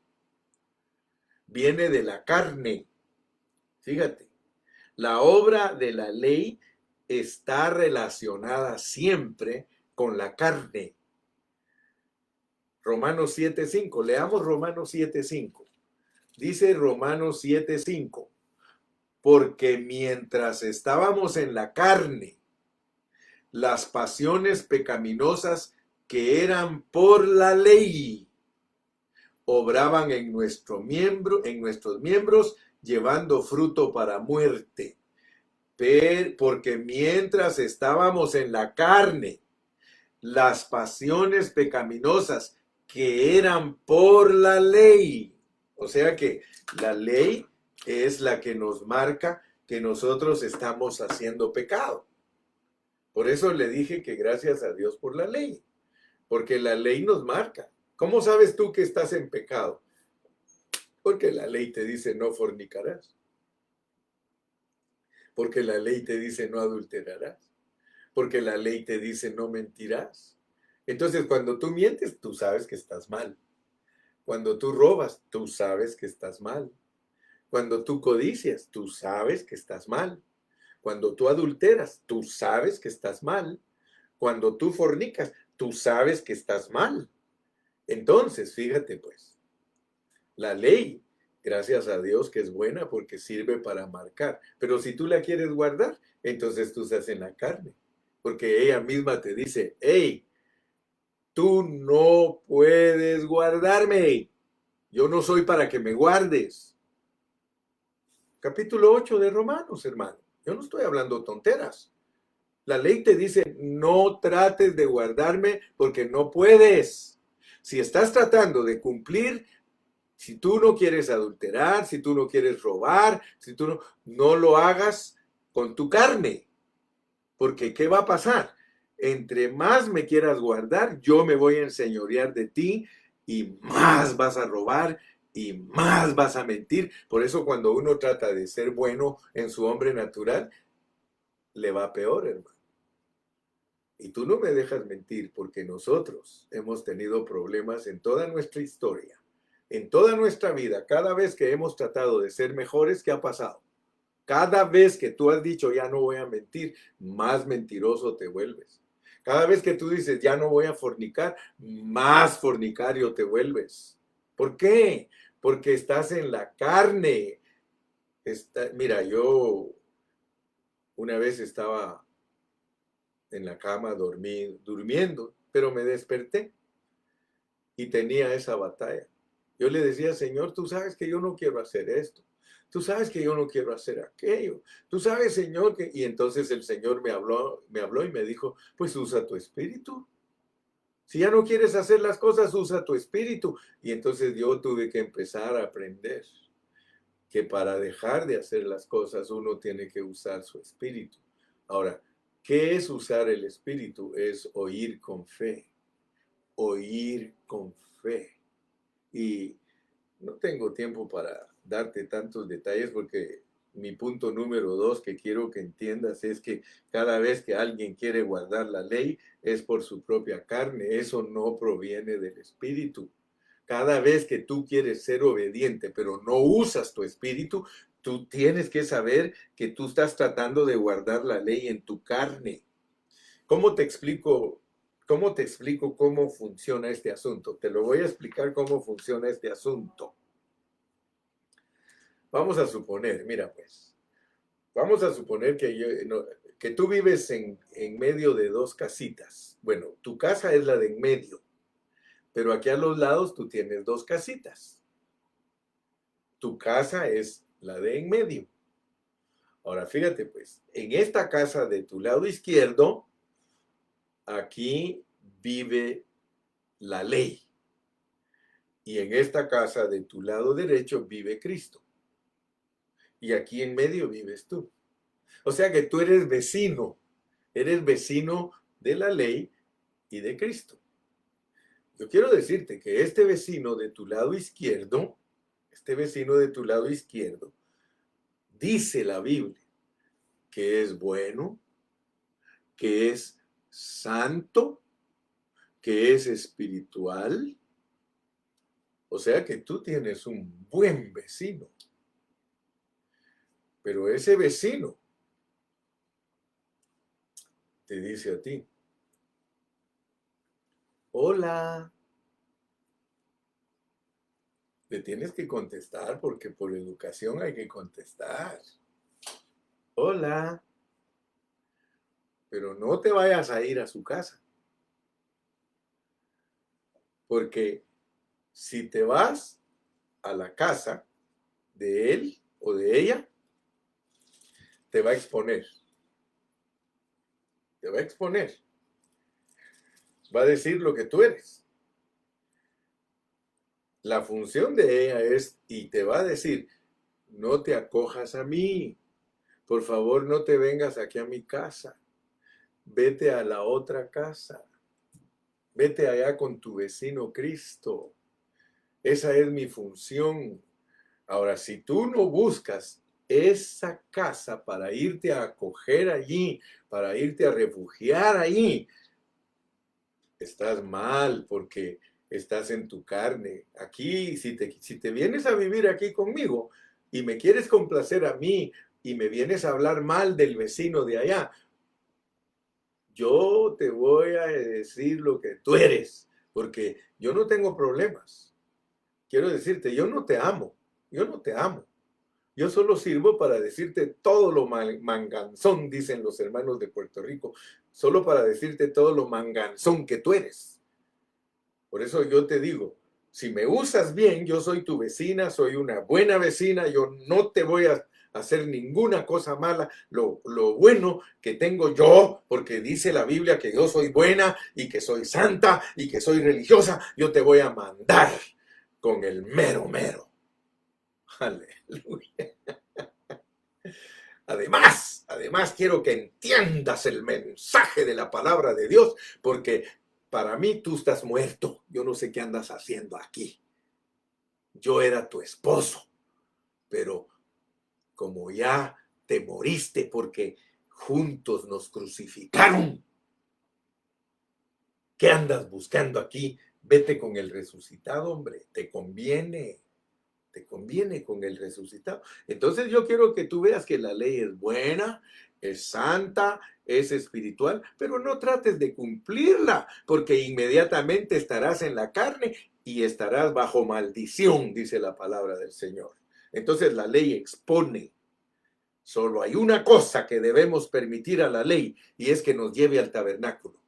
viene de la carne. Fíjate, la obra de la ley está relacionada siempre con la carne. Romanos 7:5, leamos Romanos 7:5. Dice Romanos 7:5, porque mientras estábamos en la carne, las pasiones pecaminosas que eran por la ley obraban en nuestros miembros, llevando fruto para muerte. Porque mientras estábamos en la carne, las pasiones pecaminosas que eran por la ley. O sea que la ley es la que nos marca que nosotros estamos haciendo pecado. Por eso le dije que gracias a Dios por la ley, porque la ley nos marca. ¿Cómo sabes tú que estás en pecado? Porque la ley te dice no fornicarás, porque la ley te dice no adulterarás, porque la ley te dice no mentirás. Entonces, cuando tú mientes, tú sabes que estás mal. Cuando tú robas, tú sabes que estás mal. Cuando tú codicias, tú sabes que estás mal. Cuando tú adulteras, tú sabes que estás mal. Cuando tú fornicas, tú sabes que estás mal. Entonces, fíjate pues, la ley, gracias a Dios que es buena porque sirve para marcar. Pero si tú la quieres guardar, entonces tú estás en la carne. Porque ella misma te dice, hey, tú no puedes guardarme. Yo no soy para que me guardes. Capítulo 8 de Romanos, hermano. Yo no estoy hablando tonteras. La ley te dice, no trates de guardarme porque no puedes. Si estás tratando de cumplir, si tú no quieres adulterar, si tú no quieres robar, si tú no lo hagas con tu carne. Porque ¿qué va a pasar? Entre más me quieras guardar, yo me voy a enseñorear de ti y más vas a robar y más vas a mentir. Por eso cuando uno trata de ser bueno en su hombre natural, le va peor, hermano. Y tú no me dejas mentir porque nosotros hemos tenido problemas en toda nuestra historia, en toda nuestra vida. Cada vez que hemos tratado de ser mejores, ¿qué ha pasado? Cada vez que tú has dicho ya no voy a mentir, más mentiroso te vuelves. Cada vez que tú dices ya no voy a fornicar, más fornicario te vuelves. ¿Por qué? Porque estás en la carne. Mira, yo una vez estaba en la cama durmiendo, pero me desperté y tenía esa batalla. Yo le decía, Señor, tú sabes que yo no quiero hacer esto. Tú sabes que yo no quiero hacer aquello. Tú sabes, Señor, que... Y entonces el Señor me habló y me dijo, pues usa tu espíritu. Si ya no quieres hacer las cosas, usa tu espíritu. Y entonces yo tuve que empezar a aprender que para dejar de hacer las cosas uno tiene que usar su espíritu. Ahora, ¿qué es usar el espíritu? Es oír con fe. Oír con fe. Y no tengo tiempo para darte tantos detalles porque mi punto número 2 que quiero que entiendas es que cada vez que alguien quiere guardar la ley es por su propia carne. Eso no proviene del espíritu. Cada vez que tú quieres ser obediente, pero no usas tu espíritu, tú tienes que saber que tú estás tratando de guardar la ley en tu carne. ¿Cómo te explico? ¿Cómo te explico cómo funciona este asunto? Te lo voy a explicar cómo funciona este asunto. Vamos a suponer, mira pues, vamos a suponer que tú vives en medio de dos casitas. Bueno, tu casa es la de en medio, pero aquí a los lados tú tienes dos casitas. Tu casa es la de en medio. Ahora fíjate pues, en esta casa de tu lado izquierdo, aquí vive la ley. Y en esta casa de tu lado derecho vive Cristo. Y aquí en medio vives tú. O sea que tú eres vecino de la ley y de Cristo. Yo quiero decirte que este vecino de tu lado izquierdo, dice la Biblia que es bueno, que es santo, que es espiritual. O sea que tú tienes un buen vecino. Pero ese vecino te dice a ti, hola, le tienes que contestar porque por educación hay que contestar. Hola, pero no te vayas a ir a su casa. Porque si te vas a la casa de él o de ella, te va a exponer. Te va a exponer. Va a decir lo que tú eres. La función de ella es, y te va a decir, no te acojas a mí, por favor no te vengas aquí a mi casa, vete a la otra casa, vete allá con tu vecino Cristo. Esa es mi función. Ahora, si tú no buscas esa casa para irte a acoger allí, para irte a refugiar allí, estás mal porque estás en tu carne. Aquí, si te vienes a vivir aquí conmigo y me quieres complacer a mí y me vienes a hablar mal del vecino de allá, yo te voy a decir lo que tú eres, porque yo no tengo problemas. Quiero decirte, yo no te amo, yo no te amo. Yo solo sirvo para decirte todo lo manganzón, dicen los hermanos de Puerto Rico, solo para decirte todo lo manganzón que tú eres. Por eso yo te digo, si me usas bien, yo soy tu vecina, soy una buena vecina, yo no te voy a hacer ninguna cosa mala. Lo bueno que tengo yo, porque dice la Biblia que yo soy buena y que soy santa y que soy religiosa, yo te voy a mandar con el mero mero. Aleluya. Además quiero que entiendas el mensaje de la palabra de Dios, porque para mí tú estás muerto. Yo no sé qué andas haciendo aquí. Yo era tu esposo, pero como ya te moriste porque juntos nos crucificaron, ¿qué andas buscando aquí? Vete con el resucitado, hombre, te conviene. Te conviene con el resucitado. Entonces yo quiero que tú veas que la ley es buena, es santa, es espiritual, pero no trates de cumplirla, porque inmediatamente estarás en la carne y estarás bajo maldición, dice la palabra del Señor. Entonces la ley expone. Solo hay una cosa que debemos permitir a la ley y es que nos lleve al tabernáculo.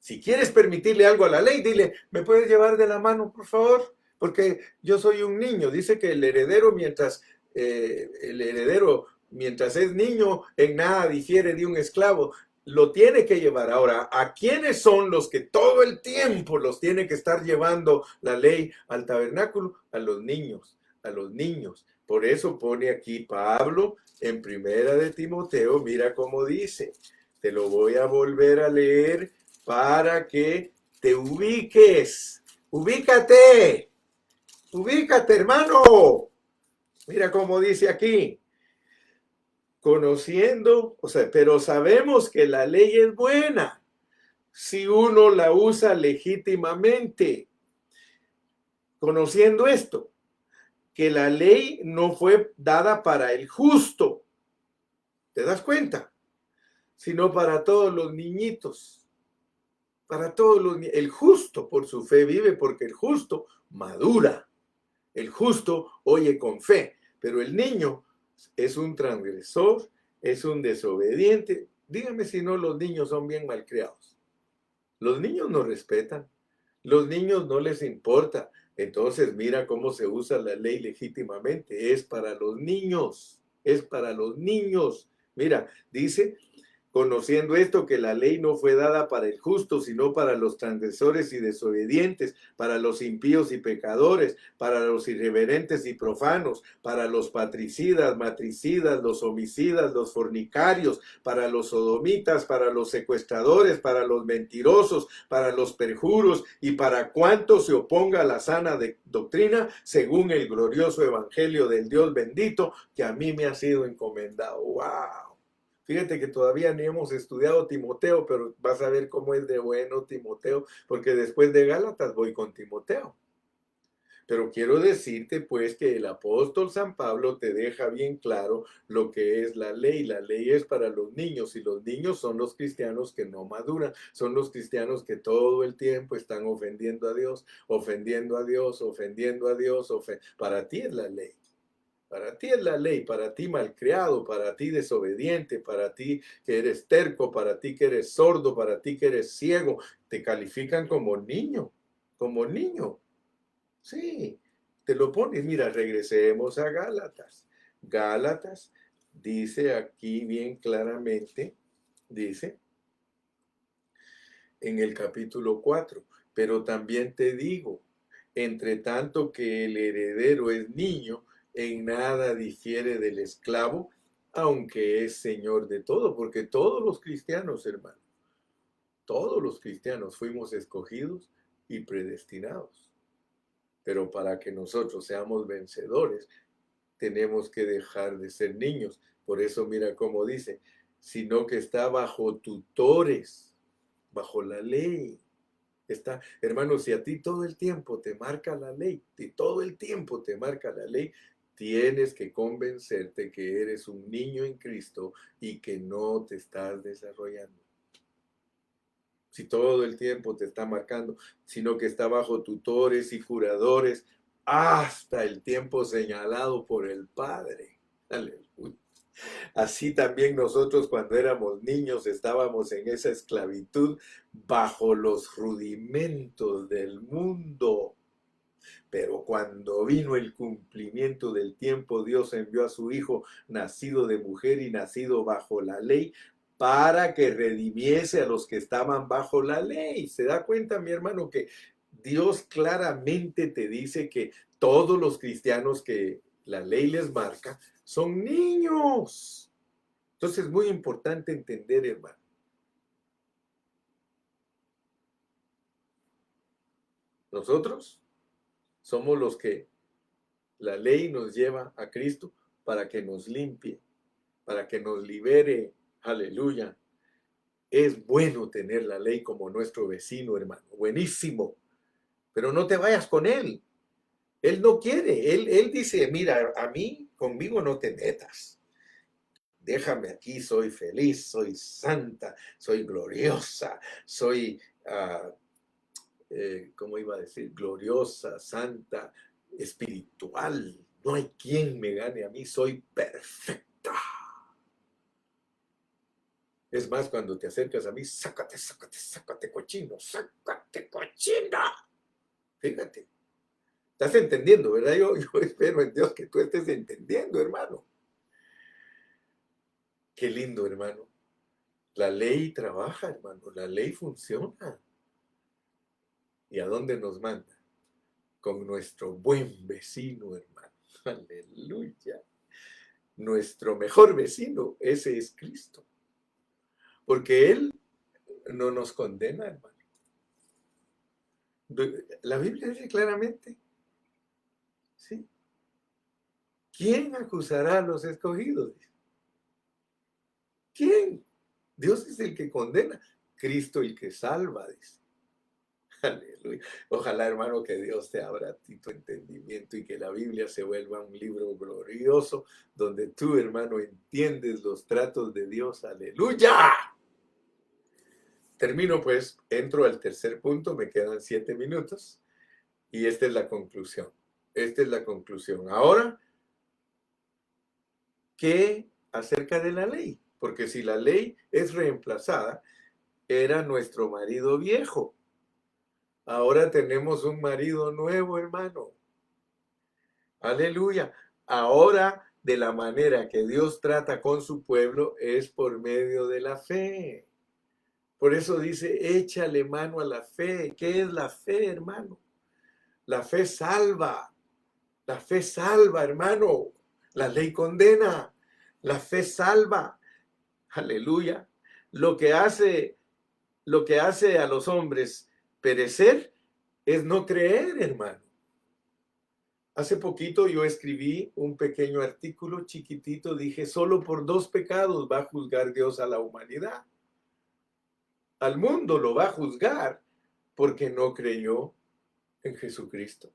Si quieres permitirle algo a la ley, dile, ¿me puedes llevar de la mano, por favor? Porque yo soy un niño. Dice que mientras es niño, en nada difiere de un esclavo. Lo tiene que llevar. Ahora, ¿a quiénes son los que todo el tiempo los tiene que estar llevando la ley al tabernáculo? A los niños, a los niños. Por eso pone aquí Pablo en Primera de Timoteo, mira cómo dice. Te lo voy a volver a leer para que te ubiques. Ubícate, ubícate, hermano. Mira cómo dice aquí. Conociendo, pero sabemos que la ley es buena si uno la usa legítimamente. Conociendo esto, que la ley no fue dada para el justo, ¿te das cuenta? Sino para todos los niñitos. Para todos los el justo por su fe vive, porque el justo madura. El justo oye con fe, pero el niño es un transgresor, es un desobediente. Dígame si no, los niños son bien malcriados. Los niños no respetan, los niños no les importa. Entonces mira cómo se usa la ley legítimamente. Es para los niños, es para los niños. Mira, dice conociendo esto que la ley no fue dada para el justo, sino para los transgresores y desobedientes, para los impíos y pecadores, para los irreverentes y profanos, para los patricidas, matricidas, los homicidas, los fornicarios, para los sodomitas, para los secuestradores, para los mentirosos, para los perjuros y para cuanto se oponga a la sana doctrina, según el glorioso evangelio del Dios bendito que a mí me ha sido encomendado. ¡Wow! Fíjate que todavía ni hemos estudiado Timoteo, pero vas a ver cómo es de bueno Timoteo, porque después de Gálatas voy con Timoteo. Pero quiero decirte pues que el apóstol San Pablo te deja bien claro lo que es la ley. La ley es para los niños y los niños son los cristianos que no maduran, son los cristianos que todo el tiempo están ofendiendo a Dios, ofendiendo a Dios, ofendiendo a Dios. Para ti es la ley. Para ti es la ley, para ti malcriado, para ti desobediente, para ti que eres terco, para ti que eres sordo, para ti que eres ciego. Te califican como niño, como niño. Sí, te lo pones. Mira, regresemos a Gálatas. Gálatas dice aquí bien claramente, dice en el capítulo 4, pero también te digo Entre tanto que el heredero es niño, en nada difiere del esclavo, aunque es señor de todo, porque todos los cristianos, hermano, todos los cristianos fuimos escogidos y predestinados. Pero para que nosotros seamos vencedores, tenemos que dejar de ser niños. Por eso mira cómo dice, sino que está bajo tutores, bajo la ley. Está, hermano, si a ti todo el tiempo te marca la ley, si todo el tiempo te marca la ley, tienes que convencerte que eres un niño en Cristo y que no te estás desarrollando. Si todo el tiempo te está marcando, sino que está bajo tutores y curadores hasta el tiempo señalado por el Padre. Aleluya. Así también nosotros cuando éramos niños estábamos en esa esclavitud bajo los rudimentos del mundo. Pero cuando vino el cumplimiento del tiempo, Dios envió a su Hijo, nacido de mujer y nacido bajo la ley, para que redimiese a los que estaban bajo la ley. ¿Se da cuenta, mi hermano, que Dios claramente te dice que todos los cristianos que la ley les marca son niños? Entonces es muy importante entender, hermano. Nosotros somos los que la ley nos lleva a Cristo para que nos limpie, para que nos libere. Aleluya. Es bueno tener la ley como nuestro vecino, hermano. Buenísimo. Pero no te vayas con él. Él no quiere. Él dice, mira, a mí, conmigo no te metas. Déjame aquí, soy feliz, soy santa, soy gloriosa, soy, ¿cómo iba a decir? Gloriosa, santa, espiritual. No hay quien me gane a mí, soy perfecta. Es más, cuando te acercas a mí, sácate, sácate, sácate, cochino, sácate, cochina. Fíjate, estás entendiendo, ¿verdad? Yo espero en Dios que tú estés entendiendo, hermano. Qué lindo, hermano. La ley trabaja, hermano, la ley funciona. ¿Y a dónde nos manda? Con nuestro buen vecino, hermano. Aleluya. Nuestro mejor vecino, ese es Cristo. Porque Él no nos condena, hermano. La Biblia dice claramente, ¿sí? ¿Quién acusará a los escogidos? ¿Quién? Dios es el que condena, Cristo el que salva, dice. Aleluya. Ojalá, hermano, que Dios te abra a ti tu entendimiento y que la Biblia se vuelva un libro glorioso donde tú, hermano, entiendes los tratos de Dios. Aleluya. Termino pues, entro al tercer punto, me quedan 7 minutos y esta es la conclusión. Esta es la conclusión. Ahora, ¿qué acerca de la ley? Porque si la ley es reemplazada, era nuestro marido viejo. Ahora tenemos un marido nuevo, hermano. Aleluya. Ahora, de la manera que Dios trata con su pueblo es por medio de la fe. Por eso dice, échale mano a la fe. ¿Qué es la fe, hermano? La fe salva. La fe salva, hermano. La ley condena. La fe salva. Aleluya. Lo que hace a los hombres perecer es no creer, hermano. Hace poquito yo escribí un pequeño artículo chiquitito, dije, solo por 2 pecados va a juzgar Dios a la humanidad. Al mundo lo va a juzgar porque no creyó en Jesucristo.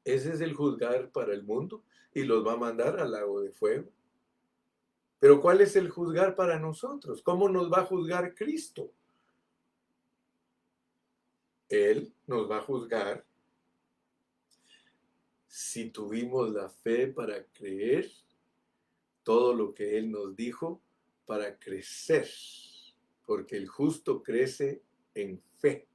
Ese es el juzgar para el mundo y los va a mandar al lago de fuego. Pero ¿cuál es el juzgar para nosotros? ¿Cómo nos va a juzgar Cristo? Él nos va a juzgar si tuvimos la fe para creer todo lo que Él nos dijo, para crecer, porque el justo crece en fe.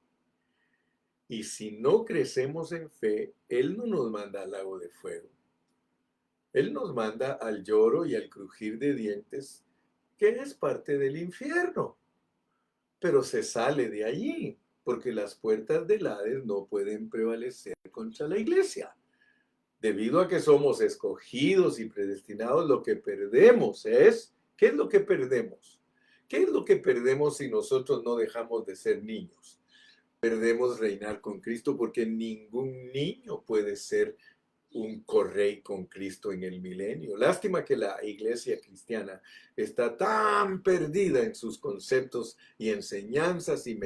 Y si no crecemos en fe, Él no nos manda al lago de fuego. Él nos manda al lloro y al crujir de dientes, que es parte del infierno. Pero se sale de allí. porque las puertas del Hades no pueden prevalecer contra la iglesia. Debido a que somos escogidos y predestinados, lo que perdemos es, ¿qué es lo que perdemos? ¿Qué es lo que perdemos si nosotros no dejamos de ser niños? Perdemos reinar con Cristo porque ningún niño puede ser un correy con Cristo en el milenio. Lástima que la iglesia cristiana está tan perdida en sus conceptos y enseñanzas y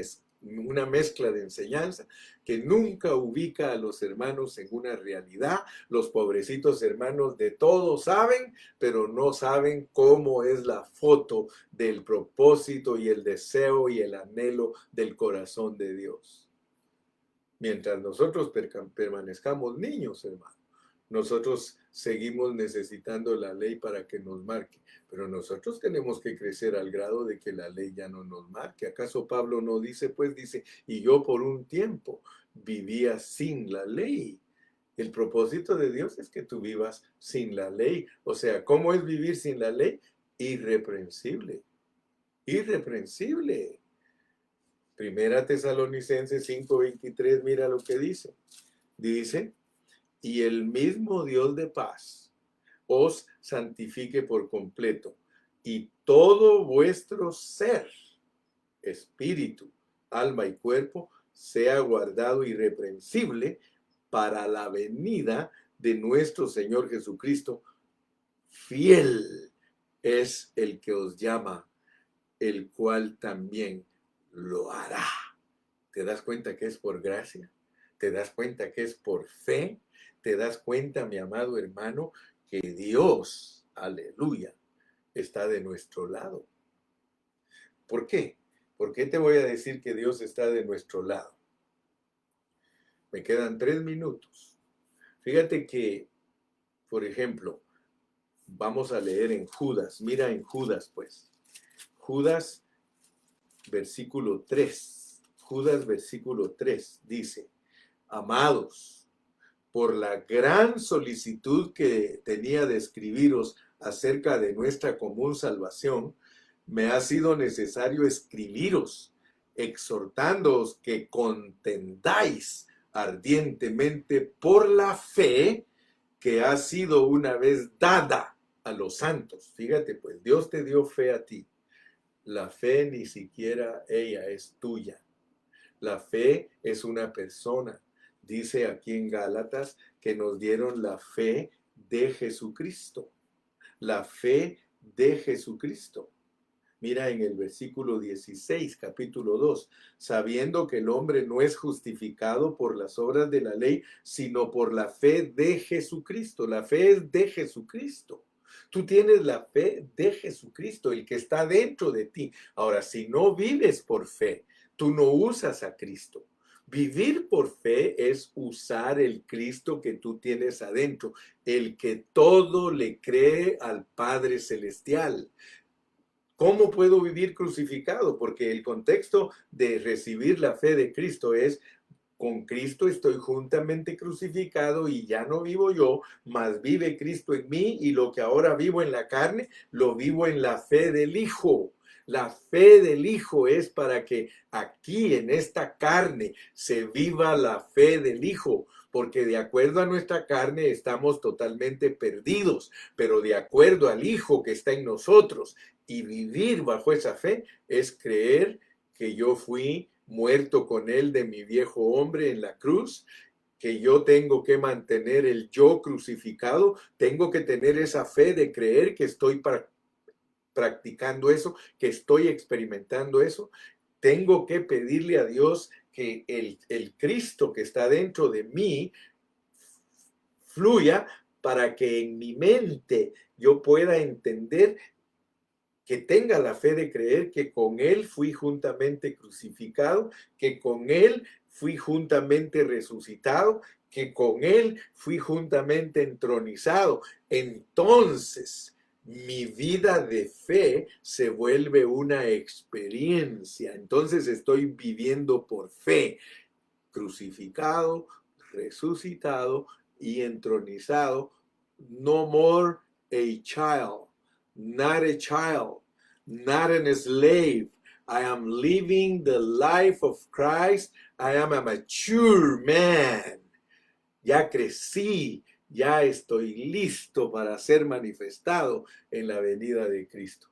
una mezcla de enseñanza que nunca ubica a los hermanos en una realidad. Los pobrecitos hermanos de todo saben, pero no saben cómo es la foto del propósito y el deseo y el anhelo del corazón de Dios. Mientras nosotros permanezcamos niños, hermanos, nosotros seguimos necesitando la ley para que nos marque, pero nosotros tenemos que crecer al grado de que la ley ya no nos marque. ¿Acaso Pablo no dice, pues dice, y yo por un tiempo vivía sin la ley? El propósito de Dios es que tú vivas sin la ley. O sea, ¿cómo es vivir sin la ley? Irreprensible. Irreprensible. Primera Tesalonicenses 5:23, mira lo que dice. Dice, y el mismo Dios de paz os santifique por completo, y todo vuestro ser, espíritu, alma y cuerpo, sea guardado irreprensible para la venida de nuestro Señor Jesucristo. Fiel es el que os llama, el cual también lo hará. ¿Te das cuenta que es por gracia? ¿Te das cuenta que es por fe? ¿Te das cuenta, mi amado hermano, que Dios, aleluya, está de nuestro lado? ¿Por qué? ¿Por qué te voy a decir que Dios está de nuestro lado? Me quedan 3 minutos. Fíjate que, por ejemplo, vamos a leer en Judas. Mira en Judas, pues. Judas, versículo 3. Judas, versículo 3, dice, amados, por la gran solicitud que tenía de escribiros acerca de nuestra común salvación, me ha sido necesario escribiros, exhortándoos que contendáis ardientemente por la fe que ha sido una vez dada a los santos. Fíjate, pues Dios te dio fe a ti. La fe ni siquiera ella es tuya. La fe es una persona. Dice aquí en Gálatas que nos dieron la fe de Jesucristo. La fe de Jesucristo. Mira en el versículo 16, capítulo 2, sabiendo que el hombre no es justificado por las obras de la ley, sino por la fe de Jesucristo. La fe es de Jesucristo. Tú tienes la fe de Jesucristo, el que está dentro de ti. Ahora, si no vives por fe, tú no usas a Cristo. Vivir por fe es usar el Cristo que tú tienes adentro, el que todo le cree al Padre Celestial. ¿Cómo puedo vivir crucificado? Porque el contexto de recibir la fe de Cristo es, con Cristo estoy juntamente crucificado y ya no vivo yo, mas vive Cristo en mí y lo que ahora vivo en la carne, lo vivo en la fe del Hijo. La fe del Hijo es para que aquí en esta carne se viva la fe del Hijo, porque de acuerdo a nuestra carne estamos totalmente perdidos, pero de acuerdo al Hijo que está en nosotros y vivir bajo esa fe es creer que yo fui muerto con él de mi viejo hombre en la cruz, que yo tengo que mantener el yo crucificado, tengo que tener esa fe de creer que estoy practicando eso, que estoy experimentando eso, tengo que pedirle a Dios que el Cristo que está dentro de mí fluya para que en mi mente yo pueda entender, que tenga la fe de creer que con Él fui juntamente crucificado, que con Él fui juntamente resucitado, que con Él fui juntamente entronizado. Entonces, mi vida de fe se vuelve una experiencia. Entonces estoy viviendo por fe, crucificado, resucitado y entronizado. No more a child. Not a child, not a slave. I am living the life of Christ. I am a mature man. Ya crecí, ya estoy listo para ser manifestado en la venida de Cristo.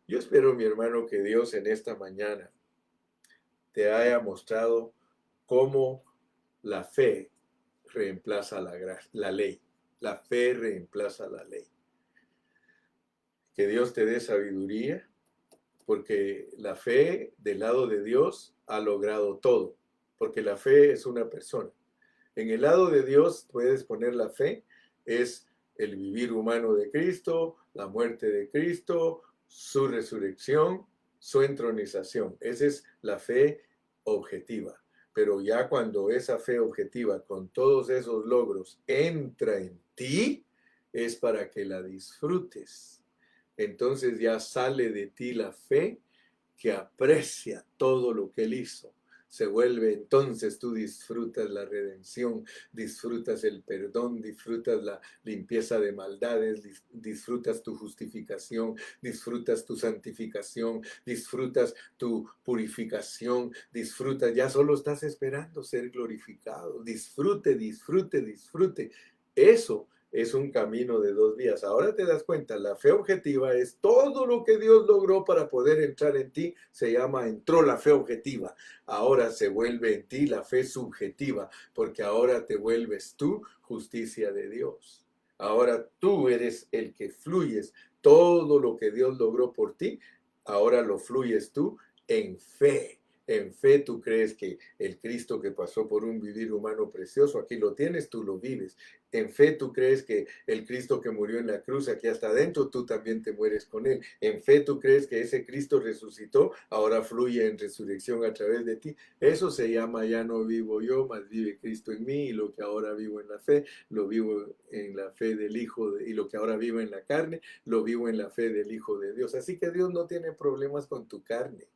Yo espero, mi hermano, que Dios en esta mañana te haya mostrado cómo la fe reemplaza la ley. La fe reemplaza la ley. Que Dios te dé sabiduría, porque la fe del lado de Dios ha logrado todo, porque la fe es una persona. En el lado de Dios puedes poner la fe, es el vivir humano de Cristo, la muerte de Cristo, su resurrección, su entronización. Esa es la fe objetiva. Pero ya cuando esa fe objetiva con todos esos logros entra en ti, es para que la disfrutes. Entonces ya sale de ti la fe que aprecia todo lo que Él hizo. Se vuelve, entonces tú disfrutas la redención, disfrutas el perdón, disfrutas la limpieza de maldades, disfrutas tu justificación, disfrutas tu santificación, disfrutas tu purificación, disfrutas, ya solo estás esperando ser glorificado. Disfrute, disfrute, disfrute. Eso es un camino de dos vías. Ahora te das cuenta, la fe objetiva es todo lo que Dios logró para poder entrar en ti. Se llama, entró la fe objetiva. Ahora se vuelve en ti la fe subjetiva, porque ahora te vuelves tú justicia de Dios. Ahora tú eres el que fluyes. Todo lo que Dios logró por ti, ahora lo fluyes tú en fe. En fe tú crees que el Cristo que pasó por un vivir humano precioso, aquí lo tienes, tú lo vives. En fe tú crees que el Cristo que murió en la cruz, aquí hasta adentro, tú también te mueres con él. En fe tú crees que ese Cristo resucitó, ahora fluye en resurrección a través de ti. Eso se llama, ya no vivo yo, mas vive Cristo en mí, y lo que ahora vivo en la fe, lo vivo en la fe del Hijo, y lo que ahora vivo en la carne, lo vivo en la fe del Hijo de Dios. Así que Dios no tiene problemas con tu carne.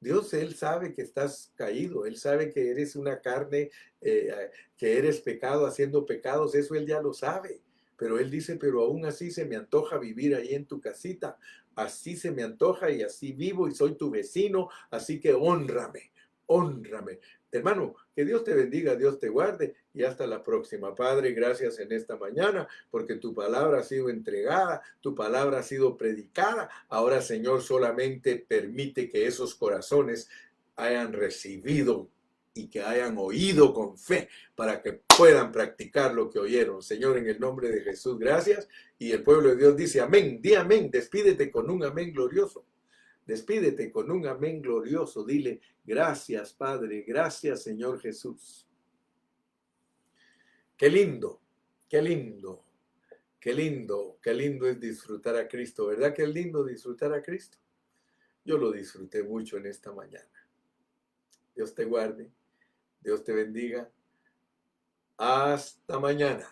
Dios, Él sabe que estás caído, Él sabe que eres una carne, que eres pecado haciendo pecados, eso Él ya lo sabe. Pero Él dice, pero aún así se me antoja vivir ahí en tu casita, así se me antoja y así vivo y soy tu vecino, así que hónrame, hónrame. Hermano, que Dios te bendiga, Dios te guarde y hasta la próxima. Padre, gracias en esta mañana porque tu palabra ha sido entregada, tu palabra ha sido predicada. Ahora, Señor, solamente permite que esos corazones hayan recibido y que hayan oído con fe para que puedan practicar lo que oyeron. Señor, en el nombre de Jesús, gracias. Y el pueblo de Dios dice amén, di amén, despídete con un amén glorioso. Despídete con un amén glorioso. Dile, gracias, Padre. Gracias, Señor Jesús. Qué lindo, qué lindo, qué lindo, qué lindo es disfrutar a Cristo. ¿Verdad que es lindo disfrutar a Cristo? Yo lo disfruté mucho en esta mañana. Dios te guarde. Dios te bendiga. Hasta mañana.